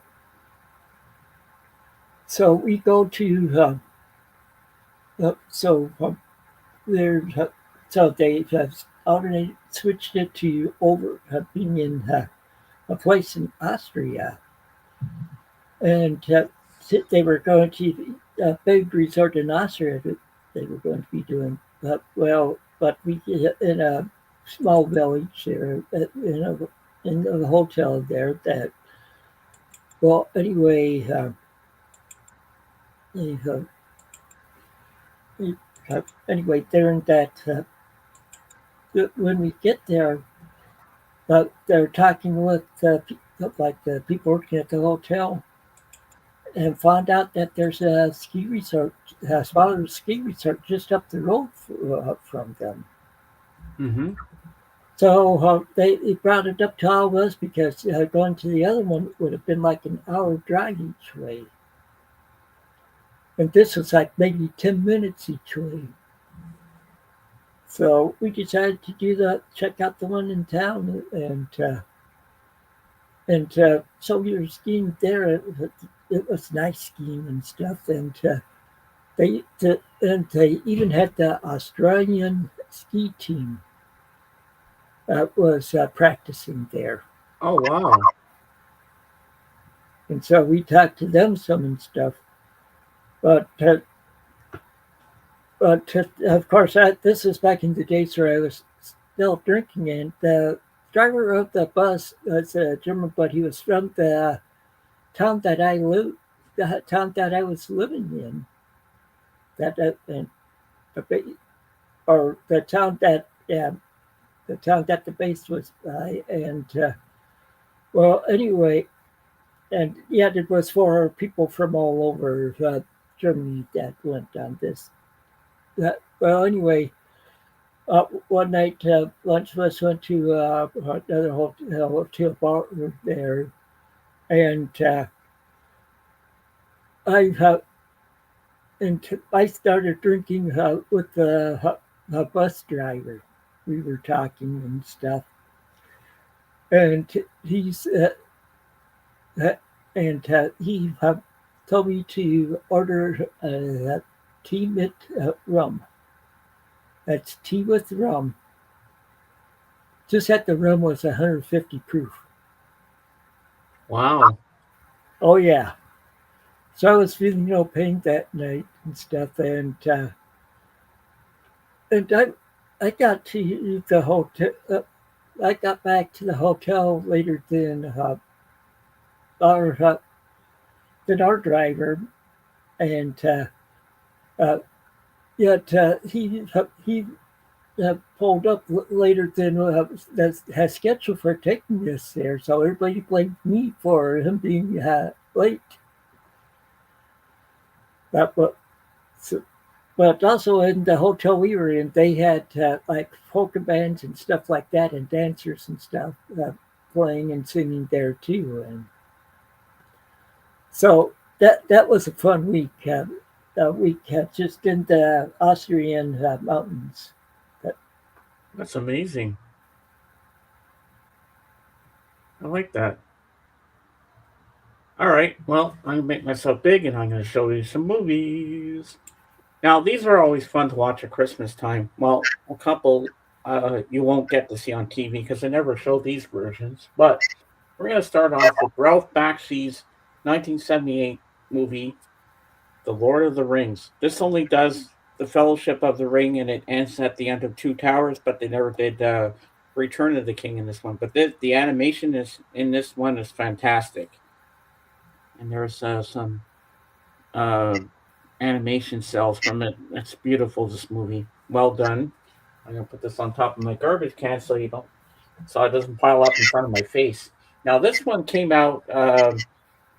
so we go to so there so they alternated switched it to over being in a place in Austria, and they were going to a big resort in Austria that they were going to be doing. But we in a small village there, in a hotel there. That well, anyway, they, anyway, there in that when we get there, they're talking with like the people working at the hotel, and found out that there's a ski resort, a smaller ski resort just up the road from them. Hmm. So they brought it up to all of us because going to the other one would have been like an hour drive each way. And this was like maybe 10 minutes each way. So we decided to do that, check out the one in town, and so we were skiing there. It was nice skiing and stuff, and they even had the Australian ski team that was practicing there, Oh wow. and so we talked to them some and stuff. But But of course, this is back in the days where I was still drinking, and the driver of the bus was a German, but he was from the town that I lived, the town that I was living in, and the or the town that yeah, the town that the base was by, and well, anyway, and yeah, it was for people from all over Germany that went on this. Well, anyway, one night lunch us went to another hotel bar there, and I and I started drinking with the bus driver. We were talking and stuff, and he's uh, and he told me to order tea with rum. That's tea with rum. Just that the rum was 150 proof. Wow. Oh yeah. So I was feeling no pain that night and stuff, and I got to the hotel. I got back to the hotel later our uh, than our driver, and uh, yet he pulled up later than that has scheduled for taking us there. So everybody blamed me for him being late. That but so, but also in the hotel we were in, they had like polka bands and stuff like that, and dancers and stuff playing and singing there too. And so that was a fun week. Week just in the Austrian mountains. But, That's amazing. I like that. All right. Well, I'm going to make myself big and I'm going to show you some movies. Now, these are always fun to watch at Christmas time. Well, a couple you won't get to see on TV because they never show these versions. But we're going to start off with Ralph Bakshi's 1978 movie, The Lord of the Rings. This only does the Fellowship of the Ring and it ends at the end of Two Towers, but they never did Return of the King in this one. But the animation is in this one is fantastic. And there's some uh, animation cells from it. It's beautiful. This movie, well done. I'm gonna put this on top of my garbage can so it doesn't pile up in front of my face. Now this one came out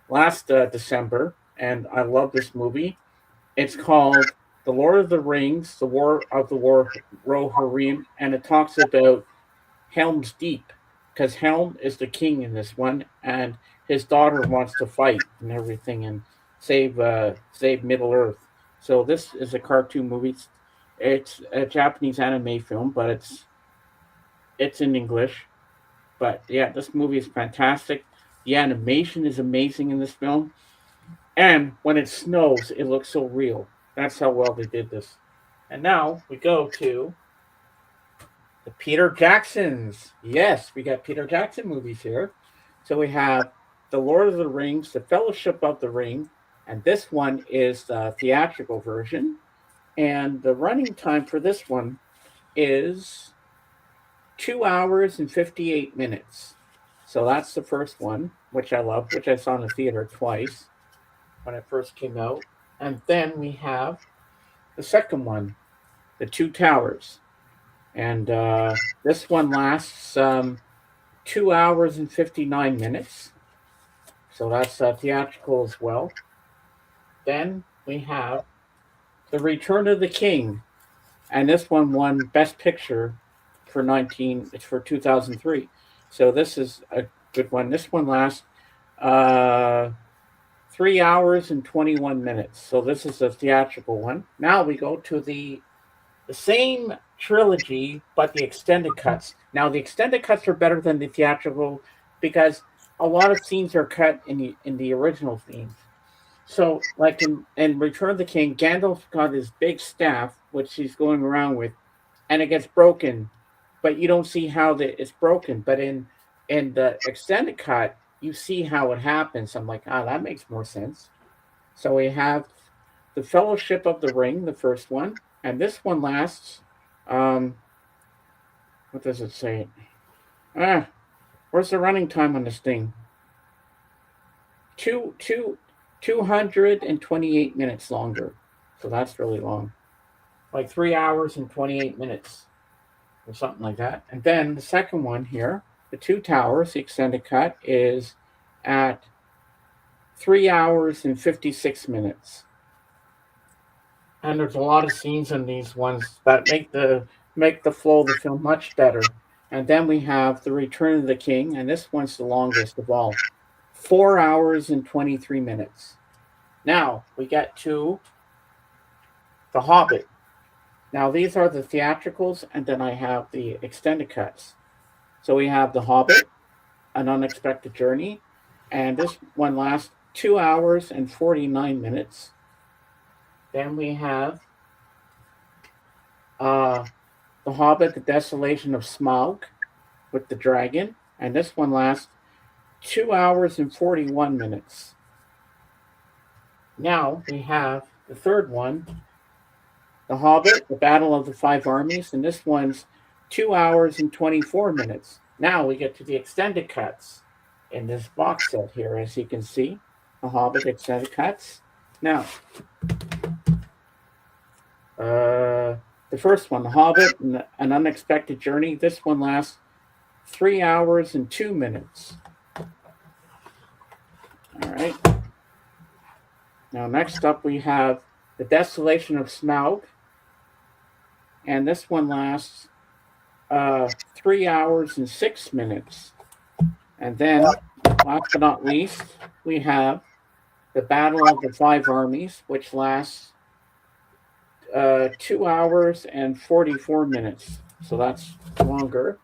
last December, and I love this movie. It's called The Lord of the Rings: The War of the Rohirrim, and it talks about Helm's Deep because Helm is the king in this one, and his daughter wants to fight and everything and save Middle Earth. So this is a cartoon movie. It's a Japanese anime film, but it's in English. But yeah, this movie is fantastic. The animation is amazing in this film, and when it snows, it looks so real. That's how well they did this. And now we go to the Peter Jacksons. Yes, we got Peter Jackson movies here. So we have The Lord of the Rings, The Fellowship of the Ring, and this one is the theatrical version. And the running time for this one is 2 hours and 58 minutes. So that's the first one, which I love, which I saw in the theater twice when it first came out. And then we have the second one, The Two Towers. And this one lasts 2 hours and 59 minutes. So that's theatrical as well. Then we have The Return of the King. And this one won Best Picture it's for 2003. So this is a good one. This one lasts 3 hours and 21 minutes. So this is a theatrical one. Now we go to the same trilogy, but the extended cuts. Now the extended cuts are better than the theatrical because a lot of scenes are cut in the original scenes. So, like in Return of the King, Gandalf got his big staff, which he's going around with, and it gets broken, but you don't see how it's broken. But in the extended cut, you see how it happens. I'm like, ah, that makes more sense. So we have the Fellowship of the Ring, the first one. And this one lasts, what does it say? Where's the running time on this thing? 228 minutes longer. So that's really long. Like 3 hours and 28 minutes or something like that. And then the second one here, the Two Towers, the extended cut, is at 3 hours and 56 minutes. And there's a lot of scenes in these ones that make the flow of the film much better. And then we have The Return of the King, and this one's the longest of all. 4 hours and 23 minutes. Now we get to The Hobbit. Now these are the theatricals, and then I have the extended cuts. So we have The Hobbit, An Unexpected Journey, and this one lasts 2 hours and 49 minutes. Then we have The Hobbit, The Desolation of Smaug with the dragon, and this one lasts 2 hours and 41 minutes. Now we have the third one, The Hobbit, The Battle of the Five Armies, and this one's 2 hours and 24 minutes. Now we get to the extended cuts in this box set here, as you can see, The Hobbit extended cuts. Now, the first one, The Hobbit, An Unexpected Journey. This one lasts 3 hours and 2 minutes. All right. Now, next up, we have The Desolation of Smaug. And this one lasts 3 hours and 6 minutes. And then, last but not least, we have The Battle of the Five Armies, which lasts 2 hours and 44 minutes. So that's longer.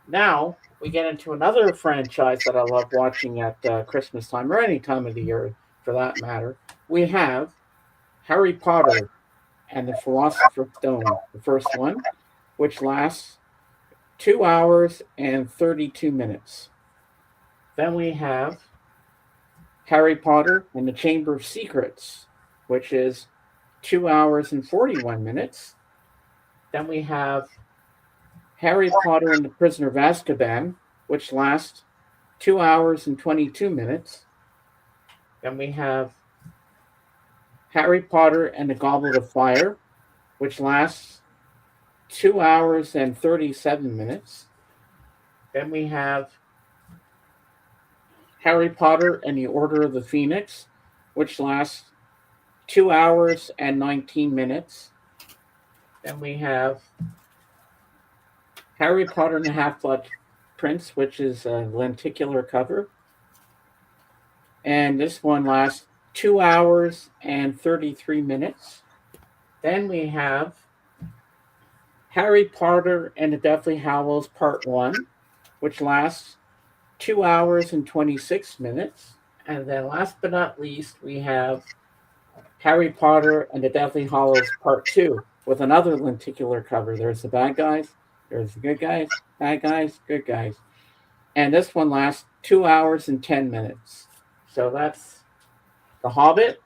Now, we get into another franchise that I love watching at Christmas time, or any time of the year for that matter. We have Harry Potter and the Philosopher's Stone, the first one, which lasts 2 hours and 32 minutes. Then we have Harry Potter and the Chamber of Secrets, which is 2 hours and 41 minutes. Then we have Harry Potter and the Prisoner of Azkaban, which lasts 2 hours and 22 minutes. Then we have Harry Potter and the Goblet of Fire, which lasts 2 hours and 37 minutes. Then we have Harry Potter and the Order of the Phoenix, which lasts 2 hours and 19 minutes. Then we have Harry Potter and the Half-Blood Prince, which is a lenticular cover. And this one lasts 2 hours and 33 minutes. Then we have Harry Potter and the Deathly Hallows Part 1, which lasts 2 hours and 26 minutes. And then last but not least, we have Harry Potter and the Deathly Hallows Part 2 with another lenticular cover. There's the bad guys, there's the good guys, bad guys, good guys. And this one lasts 2 hours and 10 minutes. So that's The Hobbit,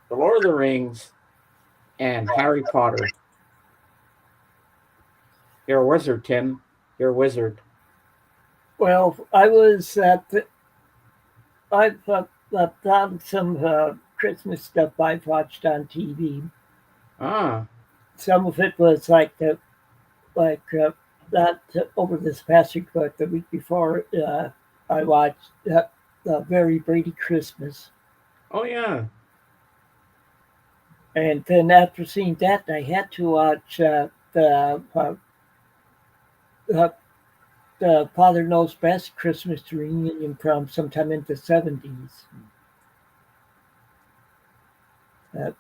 The Lord of the Rings, and Harry Potter. You're a wizard, Tim. You're a wizard. Well, I was at I've done some Christmas stuff I've watched on TV. Ah. Some of it was like that over this past week, but the week before, I watched Very Brady Christmas. Oh, yeah. And then after seeing that, I had to watch the Father Knows Best Christmas reunion from sometime in the 70s.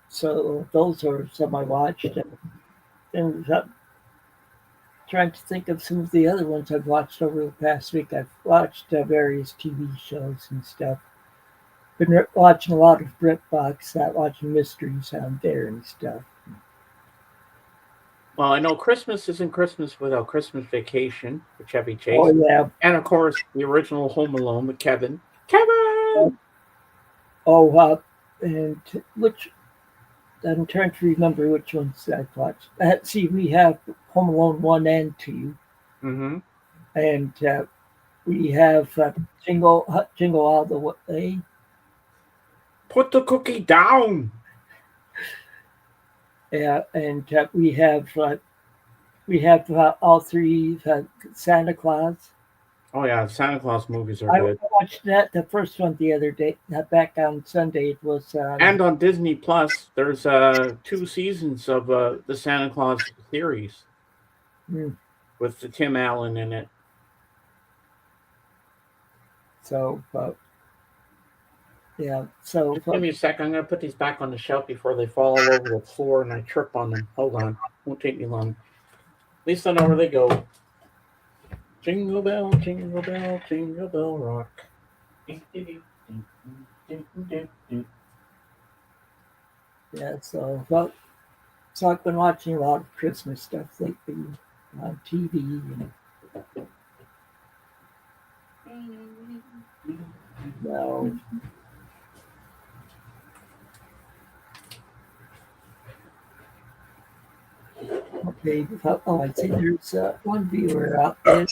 So those are some I watched. And trying to think of some of the other ones I've watched over the past week. I've watched various TV shows and stuff. Been watching a lot of BritBox, watching mysteries on there and stuff. Well, I know Christmas isn't Christmas without Christmas Vacation with Chevy Chase. Oh, yeah. And, of course, the original Home Alone with Kevin. Kevin! Oh, and which I'm trying to remember which ones I've watched. See, we have Home Alone 1 and 2, Mm-hmm. and we have Jingle All the Way. Put the cookie down. Yeah, and we have all three Santa Claus. Oh yeah, Santa Claus movies are I good. watched the first one the other day, back on Sunday. It was And on Disney Plus, there's 2 seasons of the Santa Claus series hmm, with the Tim Allen in it. so yeah. So Just give me a second. I'm gonna put these back on the shelf before they fall all over the floor and I trip on them. Hold on, won't take me long. At least I know where they go. Jingle bell, jingle bell, jingle bell rock. yeah. So I've been watching a lot of Christmas stuff lately on TV. Well, okay. Oh, I see. There's one viewer out there.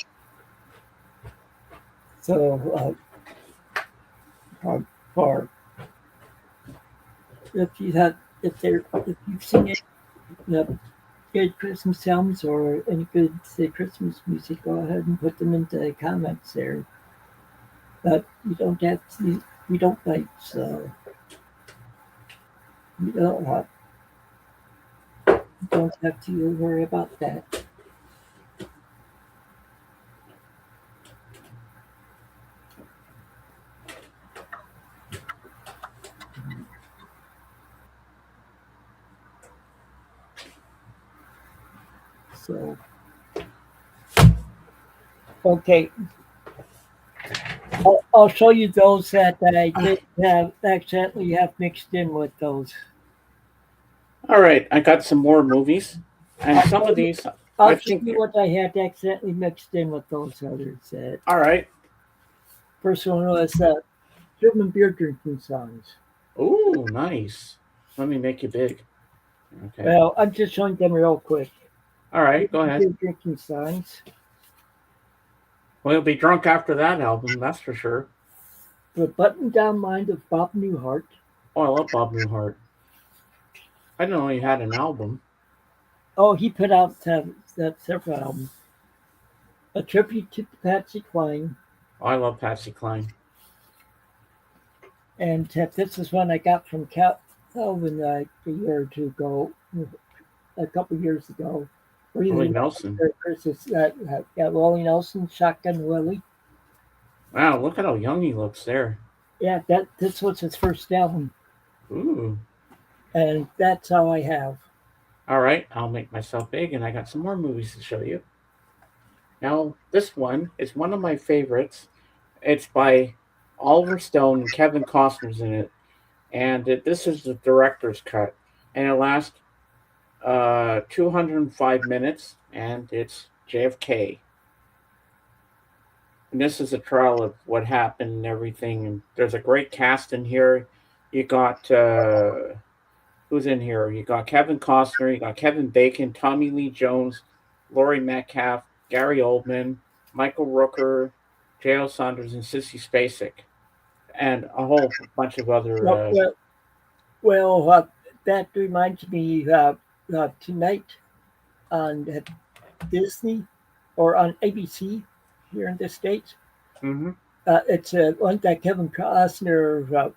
So for if you have if you've seen it, good Christmas songs or any good say Christmas music, go ahead and put them into the comments there. But you don't have to. We don't like so you don't have to worry about that. So okay, I'll show you those that I did have accidentally have mixed in with those. All right, I got some more movies, and some of these I I'll show think. you what I had accidentally mixed in with those others. All right. First one was German beer drinking songs. Ooh, nice. Let me make you big. Okay. Well, I'm just showing them real quick. All right, go ahead. Beer drinking songs. Well, you'll be drunk after that album, that's for sure. The Button Down Mind of Bob Newhart. Oh, I love Bob Newhart. I didn't know he had an album. Oh, he put out several albums. A tribute to Patsy Cline. Oh, I love Patsy Cline. And this is one I got from Calvin a year or two ago, a couple years ago. Willie Nelson. Versus Willie Nelson, Shotgun Willie. Wow, look at how young he looks there. Yeah, this was his first album. Ooh. And that's all I have. All right, I'll make myself big, and I got some more movies to show you. Now, this one is one of my favorites. It's by Oliver Stone and Kevin Costner's in it, and this is the director's cut, and it lasts 205 minutes, and it's JFK. And this is a trial of what happened and everything. And there's a great cast in here. You got who's in here? You got Kevin Costner, you got Kevin Bacon, Tommy Lee Jones, Laurie Metcalf, Gary Oldman, Michael Rooker, J.L. Saunders, and Sissy Spacek, and a whole bunch of other. That reminds me tonight on Disney or on ABC here in the States. Mm-hmm. It's one that Kevin Costner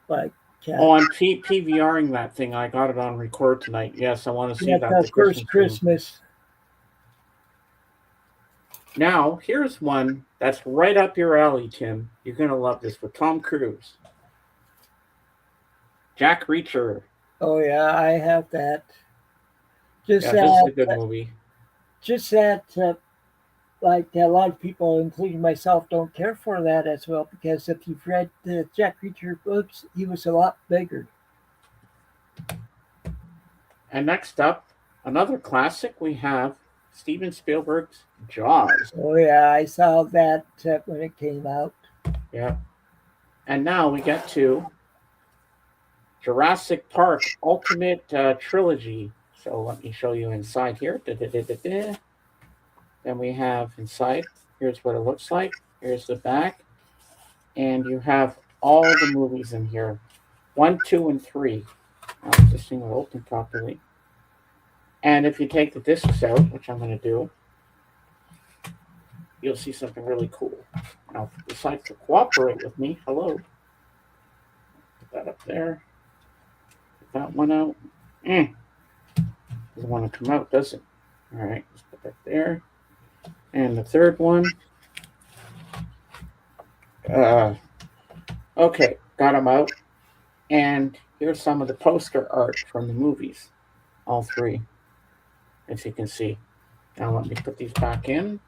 like. Oh, I'm PVRing that thing. I got it on record tonight. Yes, I want to see that. The first Christmas. Now, here's one that's right up your alley, Tim. You're going to love this with Tom Cruise. Jack Reacher. Oh, yeah, I have that. This is a good movie. Just that, like a lot of people, including myself, don't care for that as well because if you've read the Jack Reacher books, he was a lot bigger. And next up, another classic, we have Steven Spielberg's Jaws. Oh, yeah, I saw that when it came out. Yeah. And now we get to Jurassic Park Ultimate Trilogy. So let me show you inside here. Da-da-da-da-da. Then we have inside. Here's what it looks like. Here's the back. And you have all the movies in here. 1, 2, and 3. This thing will open properly. And if you take the discs out, which I'm going to do, you'll see something really cool. Now, if you decide to cooperate with me, hello. Put that up there. Put that one out. Doesn't want to come out, does it? All right, let's put that there. And the third one. Okay, got them out. And here's some of the poster art from the movies. All 3, as you can see. Now let me put these back in.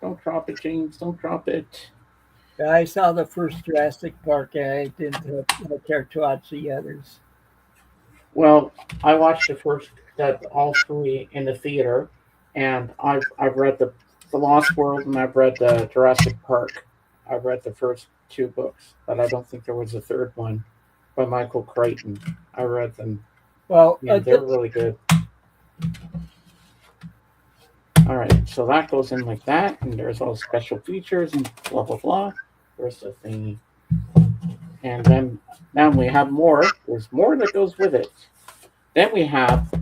Don't drop it, James. Don't drop it. I saw the first Jurassic Park, and I didn't care to watch the others. Well, I watched all 3 in the theater, and I've read the Lost World and I've read the Jurassic Park. I've read the first 2 books, but I don't think there was a third one by Michael Crichton. I read them. Well, yeah, they're really good. All right, so that goes in like that, and there's all special features and blah blah blah. There's the thingy, and then now we have more. There's more that goes with it. Then we have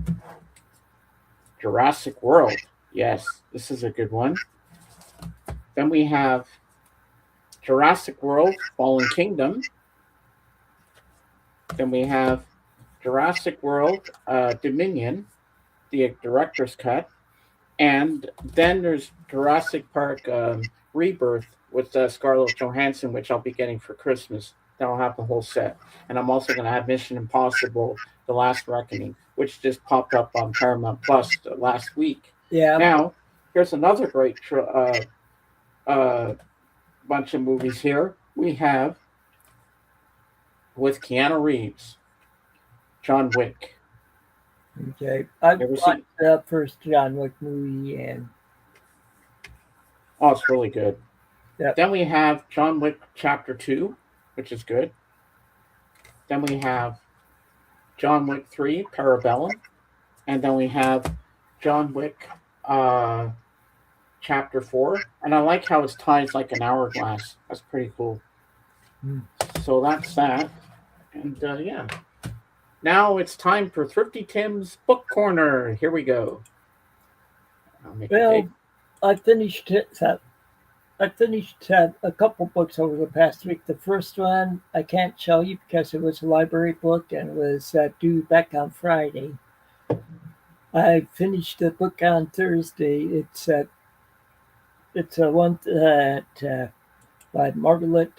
Jurassic World. Yes, this is a good one. Then we have Jurassic World Fallen Kingdom. Then we have Jurassic World Dominion, the director's cut. And then there's Jurassic Park Rebirth with Scarlett Johansson, which I'll be getting for Christmas. That'll have the whole set. And I'm also going to have Mission Impossible The Last Reckoning, which just popped up on Paramount Plus last week. Yeah. Now, here's another great bunch of movies here. We have, with Keanu Reeves, John Wick. Okay. I've watched the first John Wick movie, and it's really good. Yep. Then we have John Wick Chapter 2, which is good. Then we have John Wick 3, Parabellum. And then we have John Wick Chapter 4. And I like how it's tied like an hourglass. That's pretty cool. So that's that. And yeah. Now it's time for Thrifty Tim's Book Corner. Here we go. Well, I finished it. I finished a couple books over the past week. The first one I can't show you because it was a library book and was due back on Friday. I finished the book on Thursday. It's a one that by Margaret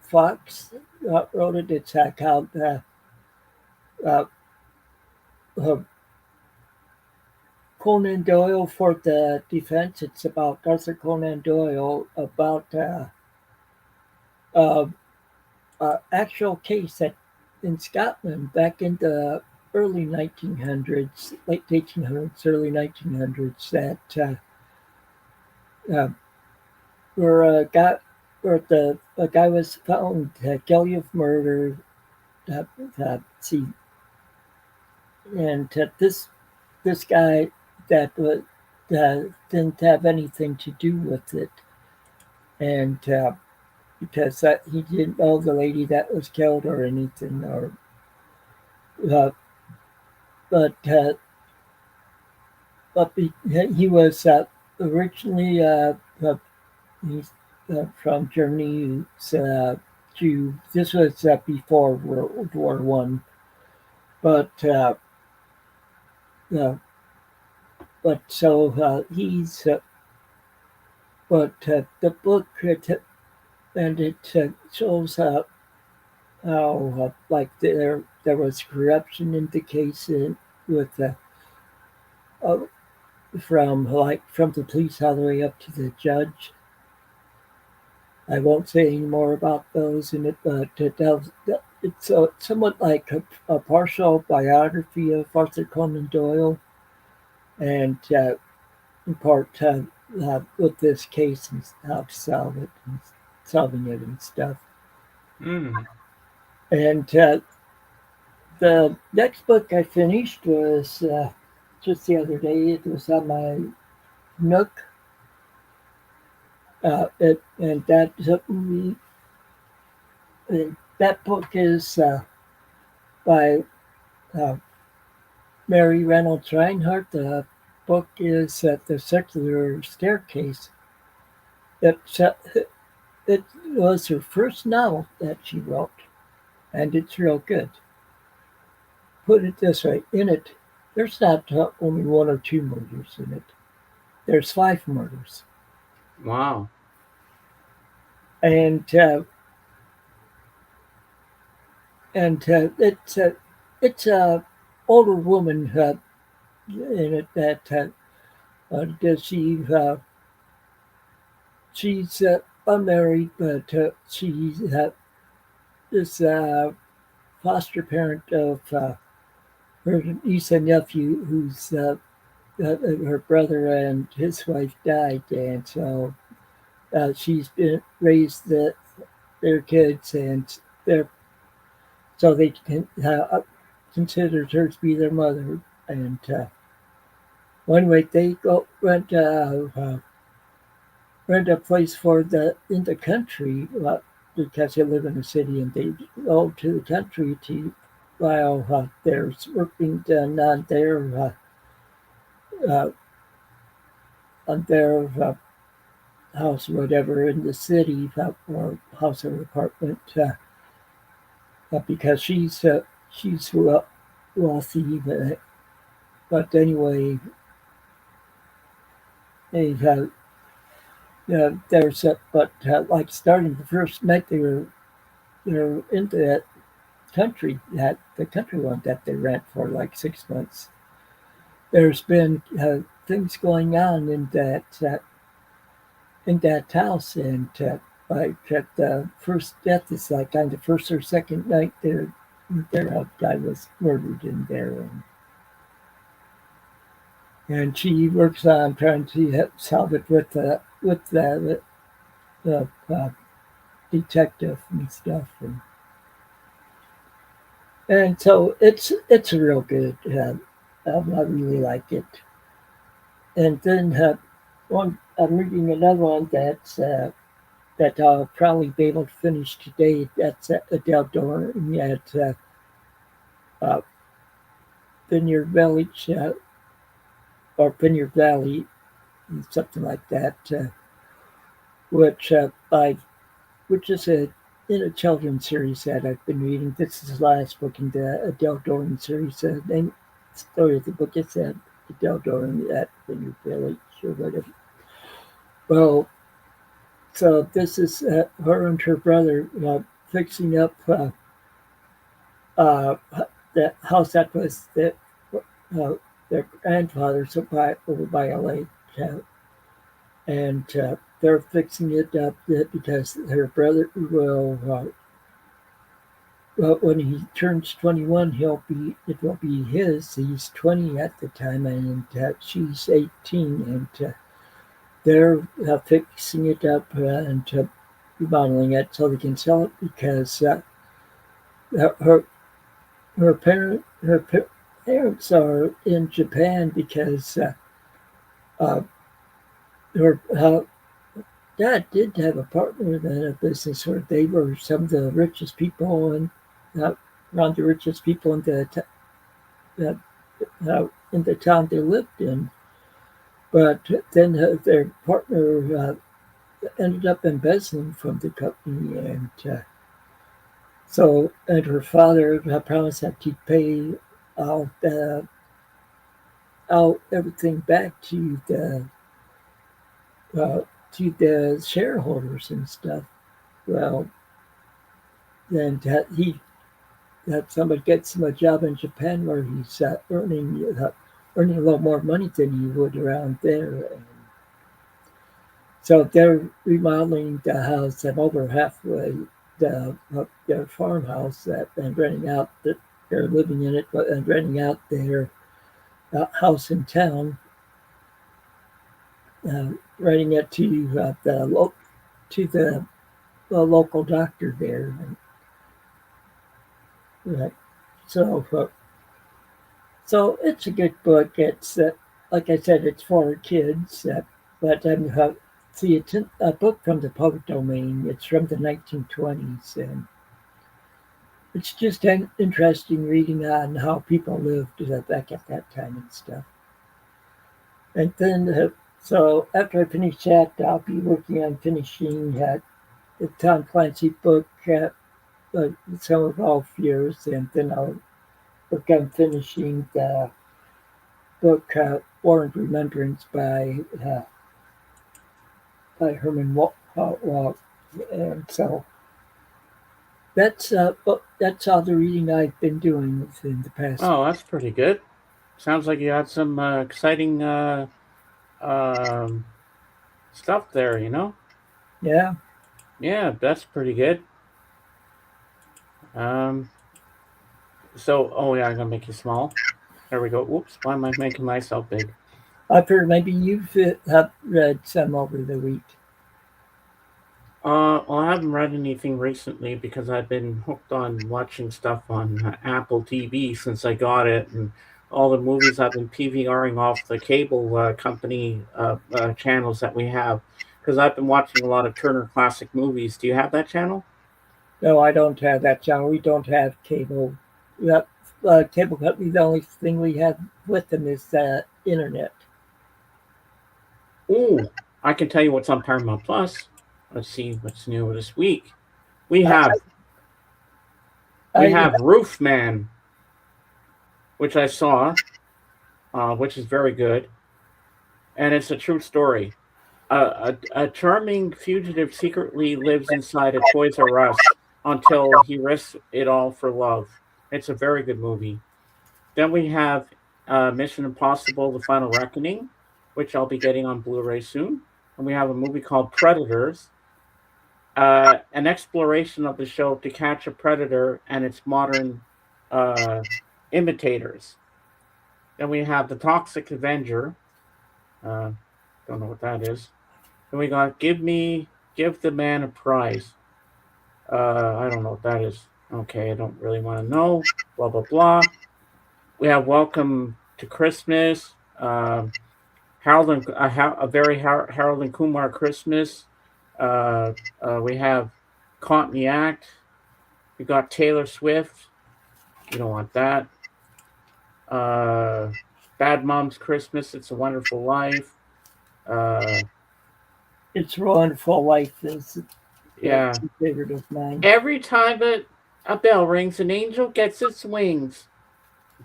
Fox wrote it. It's called Conan Doyle for the Defense. It's about Arthur Conan Doyle, about actual case that in Scotland back in the early 1900s, late 1800s, early 1900s, that where a guy was found guilty of murder. And this guy that didn't have anything to do with it, and because he didn't know the lady that was killed or anything, or but he was originally he's from Germany. Jew. This was before World War One, but so he's but the book and it shows how like there was corruption in the case with from the police all the way up to the judge. I won't say any more about those in it, but it's somewhat like a partial biography of Arthur Conan Doyle, and in part with this case and how to solve it and solving it and stuff. And the next book I finished was just the other day. It was on my Nook. And that book is by uh, Mary Reynolds Reinhardt. The book is The Circular Staircase. It, it was her first novel that she wrote, and it's real good. Put it this way, in it, there's not only one or two murders in it. There's five murders. Wow. And it's a older woman in it that does she's unmarried, but she is a foster parent of her niece and nephew, who's her brother and his wife died, and so she's been raised their kids, and they're so they can considered her to be their mother. And one way they go rent a place for the in the country because they live in the city, and they go to the country to while there's work being done uh, on their house or whatever in the city, or house or apartment, because she's wealthy. But anyway, they there's but like starting the first night they're into that country, that the country one that they rent for like 6 months. There's been things going on in that house, and like at the first death is like on the first or second night their guy was murdered in there, and she works on trying to solve it with the detective and stuff, and so it's real good. I really like it. And then one I'm reading another one that I'll probably be able to finish today. That's Adele Doran at uh, Vineyard Village, or Vineyard Valley, something like that, which by which is in a children's series that I've been reading. This is the last book in the Adele Doran series. The name story of the book is Adele Doran at Vineyard Village or whatever. Well, so this is her and her brother fixing up uh, that house that was uh, their grandfather's over by a lake, and they're fixing it up because her brother will. Well, when he turns 21, it will be his. He's 20 at the time, and she's 18, and they're fixing it up and remodeling it so they can sell it because her parents are in Japan because uh, her dad did have a partner in a business where they were some of the richest people and uh, around the richest people uh, in the town they lived in. But then their partner ended up embezzling from the company, and and her father promised that he'd pay all all everything back uh, to the shareholders and stuff. Well, then he that somebody gets him a job in Japan where he's earning a lot more money than he would around there. And so they're remodeling the house, and over halfway their farmhouse that and renting out that they're living in it, but and renting out their house in town, renting it to to the local doctor there. Right. So, so it's a good book. It's like I said, it's for kids. But see, it's a book from the public domain. It's from the 1920s, and it's just an interesting reading on how people lived back at that time and stuff. And then, so after I finish that, I'll be working on finishing the Tom Clancy book, Some of All Fears, and then I'll work on finishing the book War and Remembrance by Herman Walt. And so that's all the reading I've been doing within the past. Oh, that's pretty good. Sounds like you had some exciting um, stuff there. Yeah, Yeah, that's pretty good. Um, oh yeah, I'm gonna make you small. There we go. Oops, why am I making myself big? I've heard maybe you've have read some over the week. Well, I haven't read anything recently because I've been hooked on watching stuff on Apple TV since I got it, and all the movies I've been PVRing off the cable company channels that we have. Because I've been watching a lot of Turner Classic Movies. Do you have that channel? No, I don't have that channel. We don't have cable. That cable company. The only thing we have with them is the internet. Ooh, I can tell you what's on Paramount Plus. Let's see what's new this week. We I, have we I have Roofman, which I saw, which is very good, and it's a true story. A charming fugitive secretly lives inside a Toys R Us until he risks it all for love. It's a very good movie. Then we have Mission Impossible: The Final Reckoning, which I'll be getting on Blu-ray soon. And we have a movie called Predators, an exploration of the show to catch a predator and its modern uh, imitators. Then we have The Toxic Avenger. Uh, don't know what that is. Then we got Give the Man a Prize. I don't know what that is. Okay, I don't really want to know. Blah blah blah. We have Welcome to Christmas. A very Harold and Kumar Christmas. We have Caught in the Act. We got Taylor Swift. You don't want that. Uh, Bad Mom's Christmas. It's a Wonderful Life. Uh, It's a Wonderful Life is yeah. a favorite of mine. Every time a bell rings, an angel gets its wings.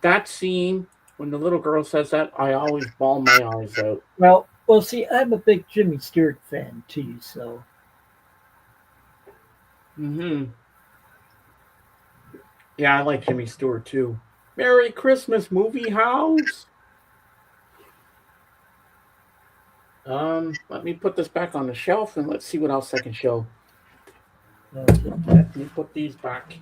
That scene, when the little girl says that, I always bawl my eyes out. Well, see, I'm a big Jimmy Stewart fan too, so Hmm. Yeah, I like Jimmy Stewart too. Merry Christmas, movie house. Let me put this back on the shelf and let's see what else I can show. Let me put these back.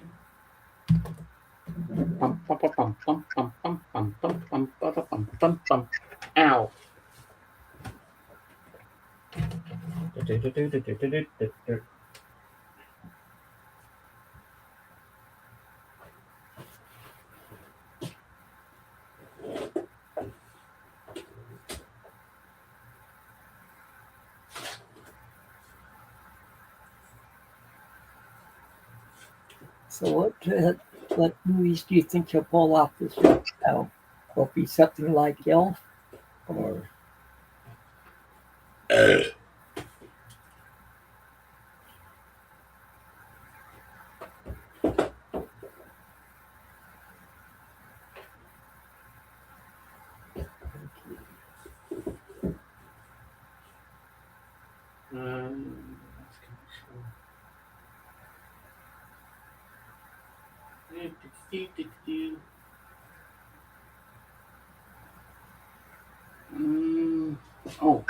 Bum, bum, bum, bum, bum, bum, bum, bum, bum, bum, bum, bum, bum. Ow. so what movies do you think you'll pull off this week? Now, will it be something like Elf or That's oh,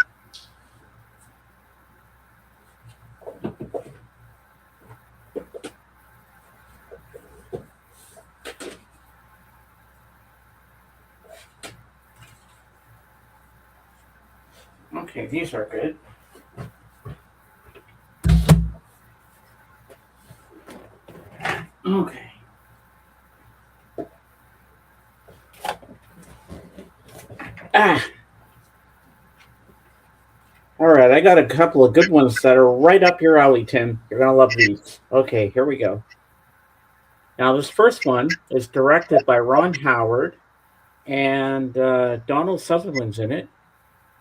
okay, these are good. Okay. Ah, all right. I got a couple of good ones that are right up your alley, Tim. You're gonna love these. Okay, here we go. Now, this first one is directed by Ron Howard, and Donald Sutherland's in it.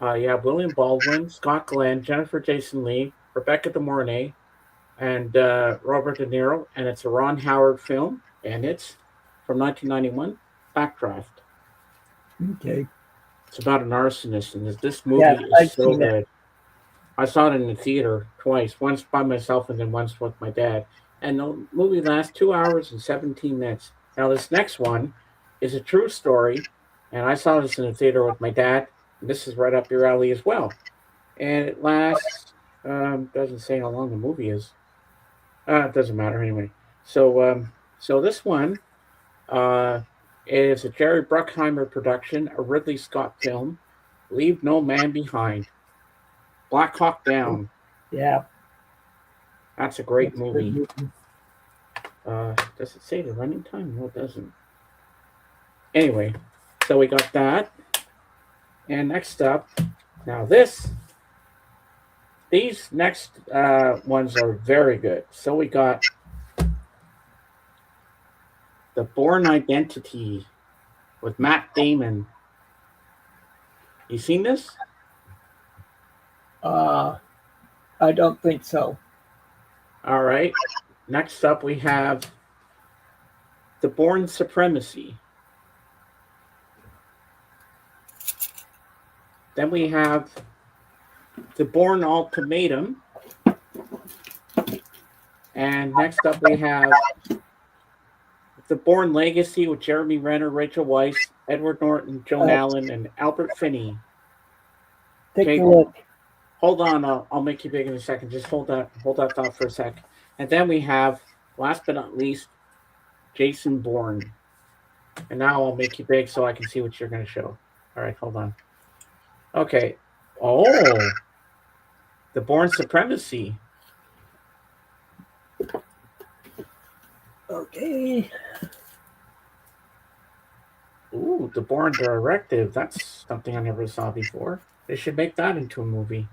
You have William Baldwin, Scott Glenn, Jennifer Jason Leigh, Rebecca De Mornay, and Robert De Niro, and it's a Ron Howard film, and it's from 1991, Backdraft. Okay. It's about an arsonist, and this Yeah, movie is I've so seen it. good. I saw it in the theater twice, once by myself and then once with my dad. And the movie lasts 2 hours and 17 minutes. Now, this next one is a true story, and I saw this in the theater with my dad. And this is right up your alley as well. And it lasts, doesn't say how long the movie is. It doesn't matter anyway. So this one uh, is a Jerry Bruckheimer production, a Ridley Scott film, Leave No Man Behind. Black Hawk Down. Yeah, That's a great that's a good movie. movie. Does it say the running time? No, it doesn't. Anyway, so we got that. And next up, now these next ones are very good. So we got The Bourne Identity with Matt Damon. You seen this? I don't think so. All right. Next up, we have The Bourne Supremacy. Then we have The Bourne Ultimatum. And next up, we have The Bourne Legacy with Jeremy Renner, Rachel Weisz, Edward Norton, Joan Allen, and Albert Finney. Take Okay. a look. Hold on, I'll make you big in a second. Just hold that thought for a sec. And then we have, last but not least, Jason Bourne. And now I'll make you big so I can see what you're going to show. All right, hold on. Okay. Oh, The Bourne Supremacy. Okay. Ooh, The Bourne Directive. That's something I never saw before. They should make that into a movie.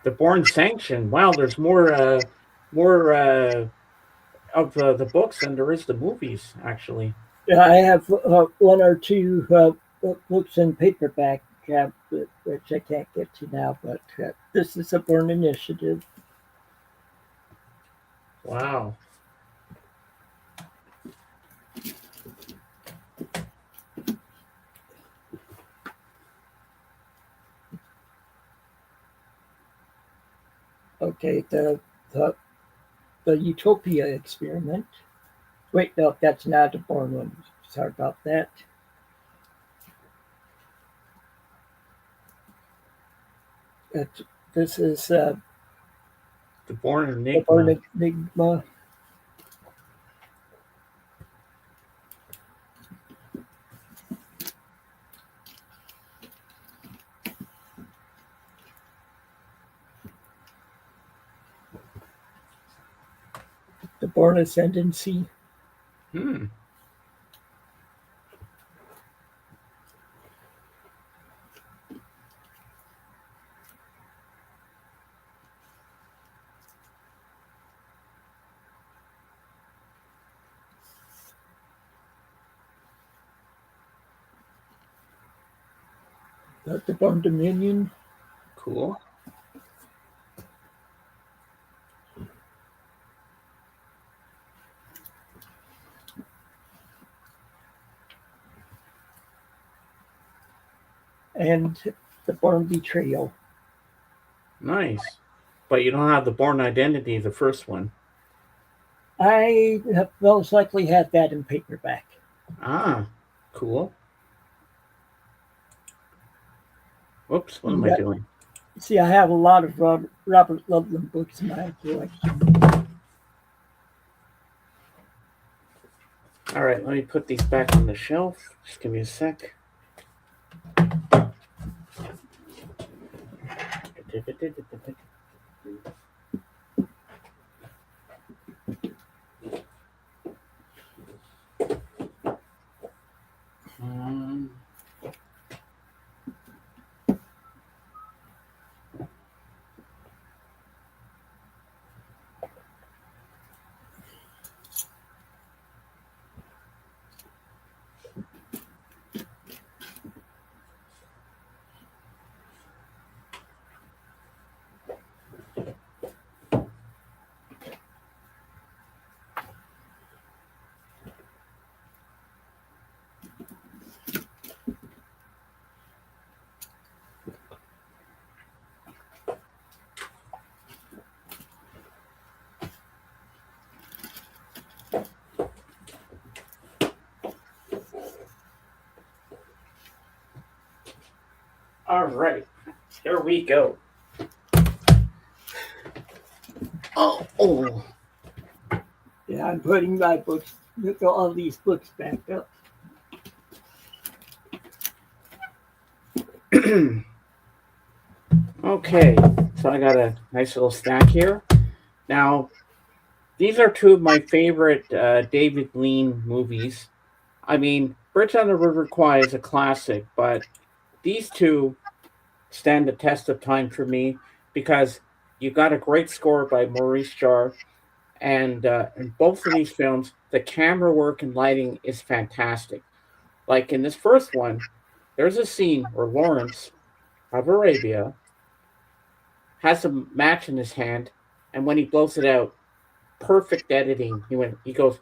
The Bourne Sanction. Wow, there's more of the books than there is the movies, actually. Yeah, I have one or two books in paperback, which I can't get to now, but this is a Born Initiative. Wow. Okay, the Utopia experiment. Wait, no, that's not a Born one. Sorry about that. This is The Bourne the Born Enigma. Enigma. The Born Ascendancy. Hmm. The Born Dominion. Cool. And the Born Betrayal. Nice. But you don't have The Bourne Identity, the first one. I have most likely had that in paperback. Ah, cool. Whoops, what am I doing? See, I have a lot of Robert Ludlum books in my collection. All right, let me put these back on the shelf. Just give me a sec. All right, here we go. Oh. Yeah, I'm putting my books, all these books back up. Okay, so I got a nice little stack here. Now, these are two of my favorite David Lean movies. I mean, Bridge on the River Kwai is a classic, but these two stand the test of time for me because you got a great score by Maurice Jarre, and in both of these films, the camera work and lighting is fantastic. Like in this first one, there's a scene where Lawrence of Arabia has a match in his hand, and when he blows it out, perfect editing. He goes,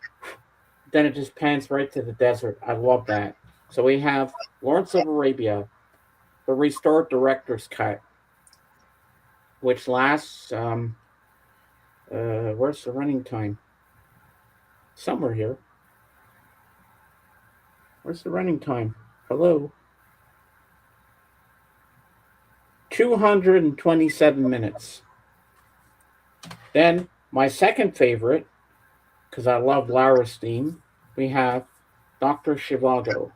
then it just pans right to the desert. I love that. So we have Lawrence of Arabia, the restored director's cut, which lasts. Where's the running time? Somewhere here. Where's the running time? Hello. 227 minutes. Then my second favorite, because I love Lara's theme, we have Dr. Zhivago.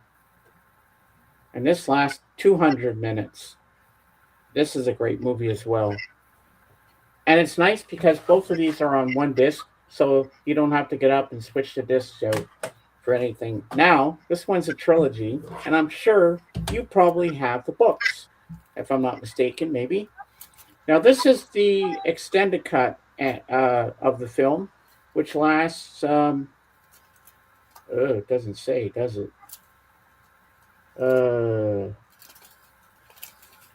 And this lasts 200 minutes. This is a great movie as well. And it's nice because both of these are on one disc, so you don't have to get up and switch the discs out for anything. Now, this one's a trilogy, and I'm sure you probably have the books, if I'm not mistaken, maybe. Now, this is the extended cut of the film, which lasts, it doesn't say, does it?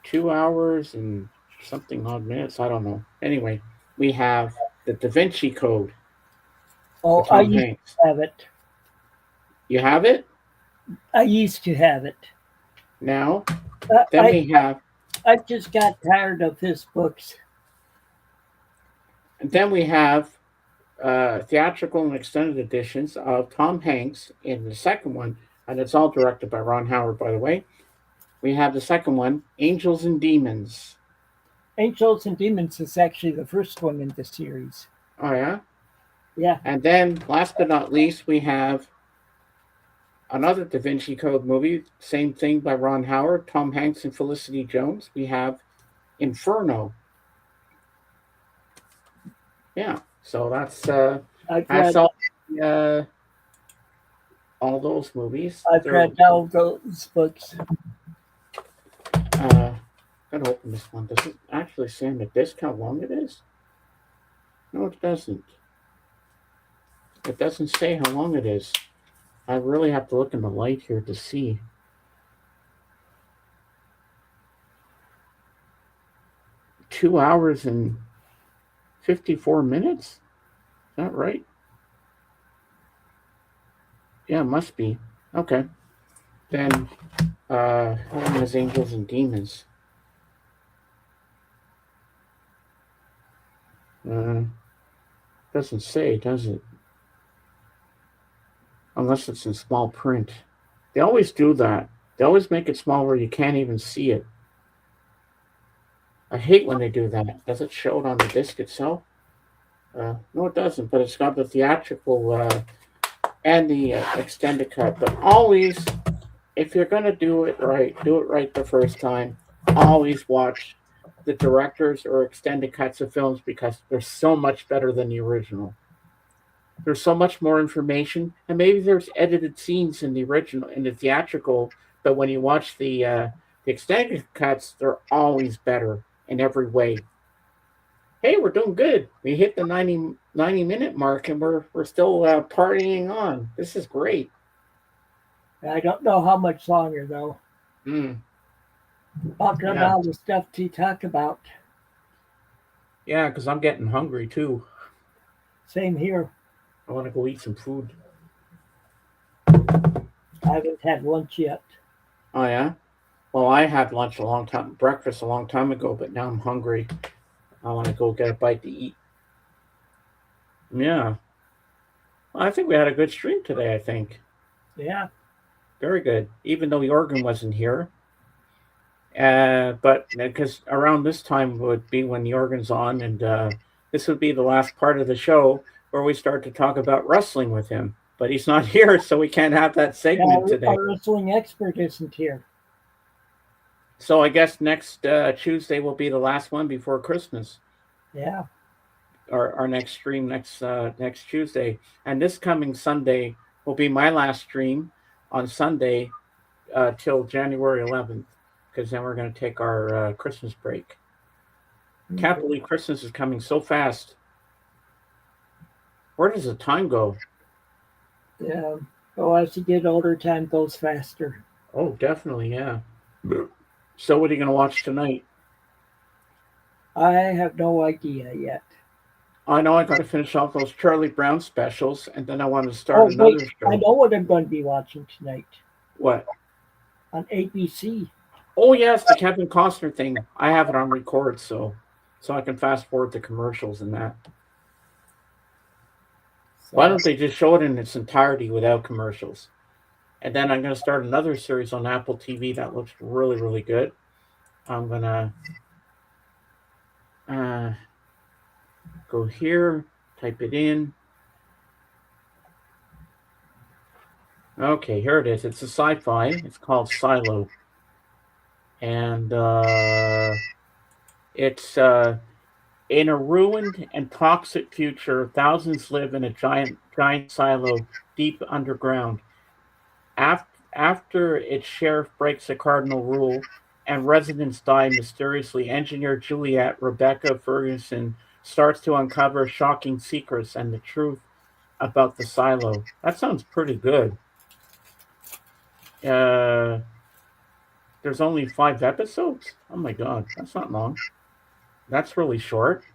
2 hours and something odd minutes. I don't know. Anyway, we have the Da Vinci Code. Oh, with Tom Hanks. To have it. You have it I used to have it. now. Then we have. I just got tired of his books. And then we have theatrical and extended editions of Tom Hanks in the second one, and it's all directed by Ron Howard, by the way. We have the second one, Angels and Demons. Angels and Demons is actually the first one in the series. Oh, yeah? Yeah. And then, last but not least, we have another Da Vinci Code movie, same thing by Ron Howard, Tom Hanks and Felicity Jones. We have Inferno. Yeah, so that's all those movies. I've read all those books. Gotta open this one. Does it actually say on the disc how long it is? No, it doesn't. It doesn't say how long it is. I really have to look in the light here to see. Two hours and 54 minutes? Is that right? Yeah, it must be. Okay. Then, how long is Angels and Demons? Doesn't say, does it? Unless it's in small print. They always do that. They always make it small where you can't even see it. I hate when they do that. Does it show it on the disc itself? No, it doesn't, but it's got the theatrical and the extended cut. But always, if you're going to do it right the first time. Always watch the directors or extended cuts of films because they're so much better than the original. There's so much more information, and maybe there's edited scenes in the original, in the theatrical, but when you watch the extended cuts, they're always better in every way. Hey, we're doing good. We hit the 90-minute mark, and we're still partying on. This is great. I don't know how much longer, though. Talking about the stuff to talk about. Yeah, because I'm getting hungry, too. Same here. I want to go eat some food. I haven't had lunch yet. Oh, yeah? Well, I had breakfast a long time ago, but now I'm hungry. I want to go get a bite to eat. Yeah. Well, I think we had a good stream today, I think. Yeah. Very good. Even though Jorgen wasn't here. But because around this time would be when Jorgen's on, and this would be the last part of the show where we start to talk about wrestling with him. But he's not here, so we can't have that segment Yeah, today. our wrestling expert isn't here. So I guess next Tuesday will be the last one before Christmas. Yeah. Our next stream next Tuesday, and this coming Sunday will be my last stream on Sunday till January 11th, because then we're going to take our Christmas break. Can't believe Christmas is coming so fast. Where does the time go? Yeah. Oh, as you get older, time goes faster. Oh, definitely, yeah. So what are you going to watch tonight? I have no idea yet. I know I got to finish off those Charlie Brown specials, and then I want to start another show. I know what I'm going to be watching tonight. What? On ABC. Oh yes, the Kevin Costner thing. I have it on record, so I can fast forward the commercials and that. So, why don't they just show it in its entirety without commercials? And then I'm going to start another series on Apple TV that looks really, really good. I'm going to go here, type it in. Okay, here it is. It's a sci-fi. It's called Silo. And it's in a ruined and toxic future, thousands live in a giant silo deep underground. After its sheriff breaks a cardinal rule and residents die mysteriously, engineer Juliet Rebecca Ferguson starts to uncover shocking secrets and the truth about the silo. That sounds pretty good. There's only 5 episodes? Oh my god, that's not long. That's really short.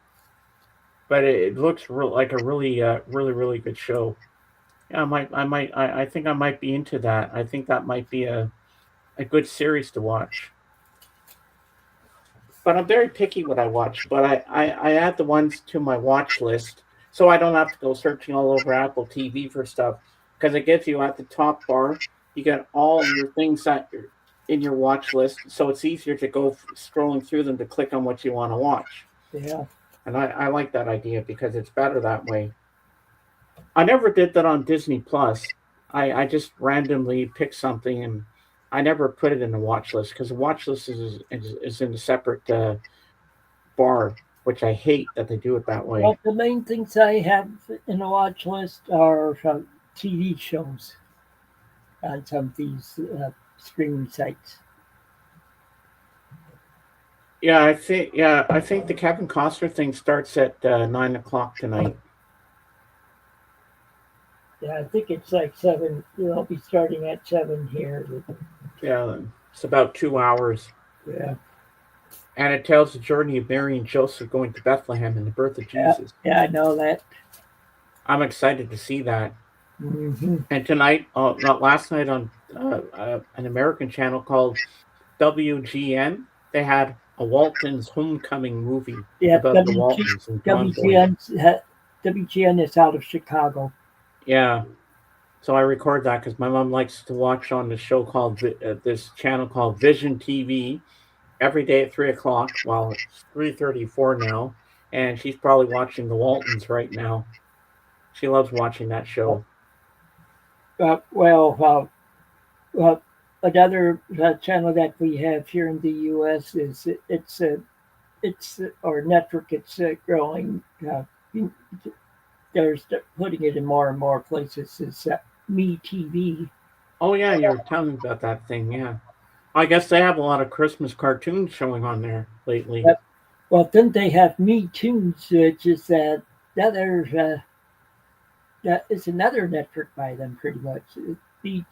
But it looks like a really, really good show. Yeah, I think I might be into that. I think that might be a good series to watch. But I'm very picky what I watch. But I add the ones to my watch list so I don't have to go searching all over Apple TV for stuff, because it gives you at the top bar, you get all your things that in your watch list, so it's easier to go scrolling through them to click on what you want to watch. Yeah. And I like that idea because it's better that way. I never did that on Disney Plus. I just randomly picked something, and I never put it in the watch list because the watch list is in a separate bar, which I hate that they do it that way. Well, the main things I have in the watch list are TV shows on some of these streaming sites. Yeah, I think the Kevin Costner thing starts at 9:00 tonight. Yeah, I think it's like 7. I'll be starting at 7 here. Yeah, it's about 2 hours. Yeah. And it tells the journey of Mary and Joseph going to Bethlehem and the birth of Jesus. Yeah, I know that. I'm excited to see that. Mm-hmm. And tonight, last night on an American channel called WGN, they had a Walton's Homecoming movie about the Waltons. And WGN is out of Chicago. Yeah. So I record that because my mom likes to watch on the show called this channel called Vision TV every day at 3:00. Well, it's 3:34 now, and she's probably watching the Waltons right now. She loves watching that show. Another channel that we have here in the U.S. is our network. It's growing. They're putting it in more and more places. It's Me TV. Oh yeah, you were telling me about that thing. Yeah, I guess they have a lot of Christmas cartoons showing on there lately. Well, then they have Me Tunes, which is that is another network by them, pretty much. Me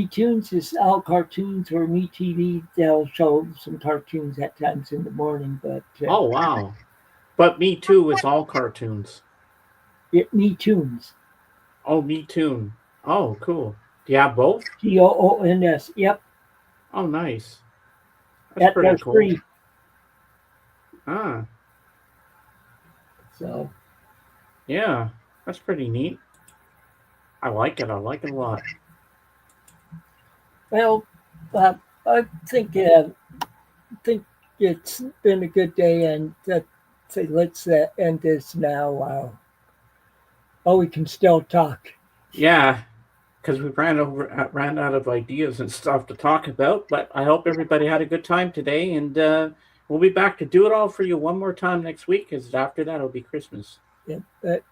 Tunes is all cartoons, or Me TV, they'll show some cartoons at times in the morning. But oh wow, but Me Too is all cartoons. Me Tunes. Oh, Me Tune. Oh, cool. Do you have both? TOONS. Yep. Oh, nice. That's pretty cool. Free. Ah. So. Yeah, that's pretty neat. I like it. I like it a lot. Well, I think it's been a good day, and say let's end this now. Oh, we can still talk. Yeah, because we ran out of ideas and stuff to talk about. But I hope everybody had a good time today, and we'll be back to do it all for you one more time next week. Because after that, it'll be Christmas. Yeah,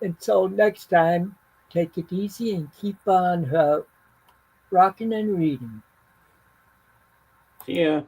until next time, take it easy and keep on rocking and reading. See ya.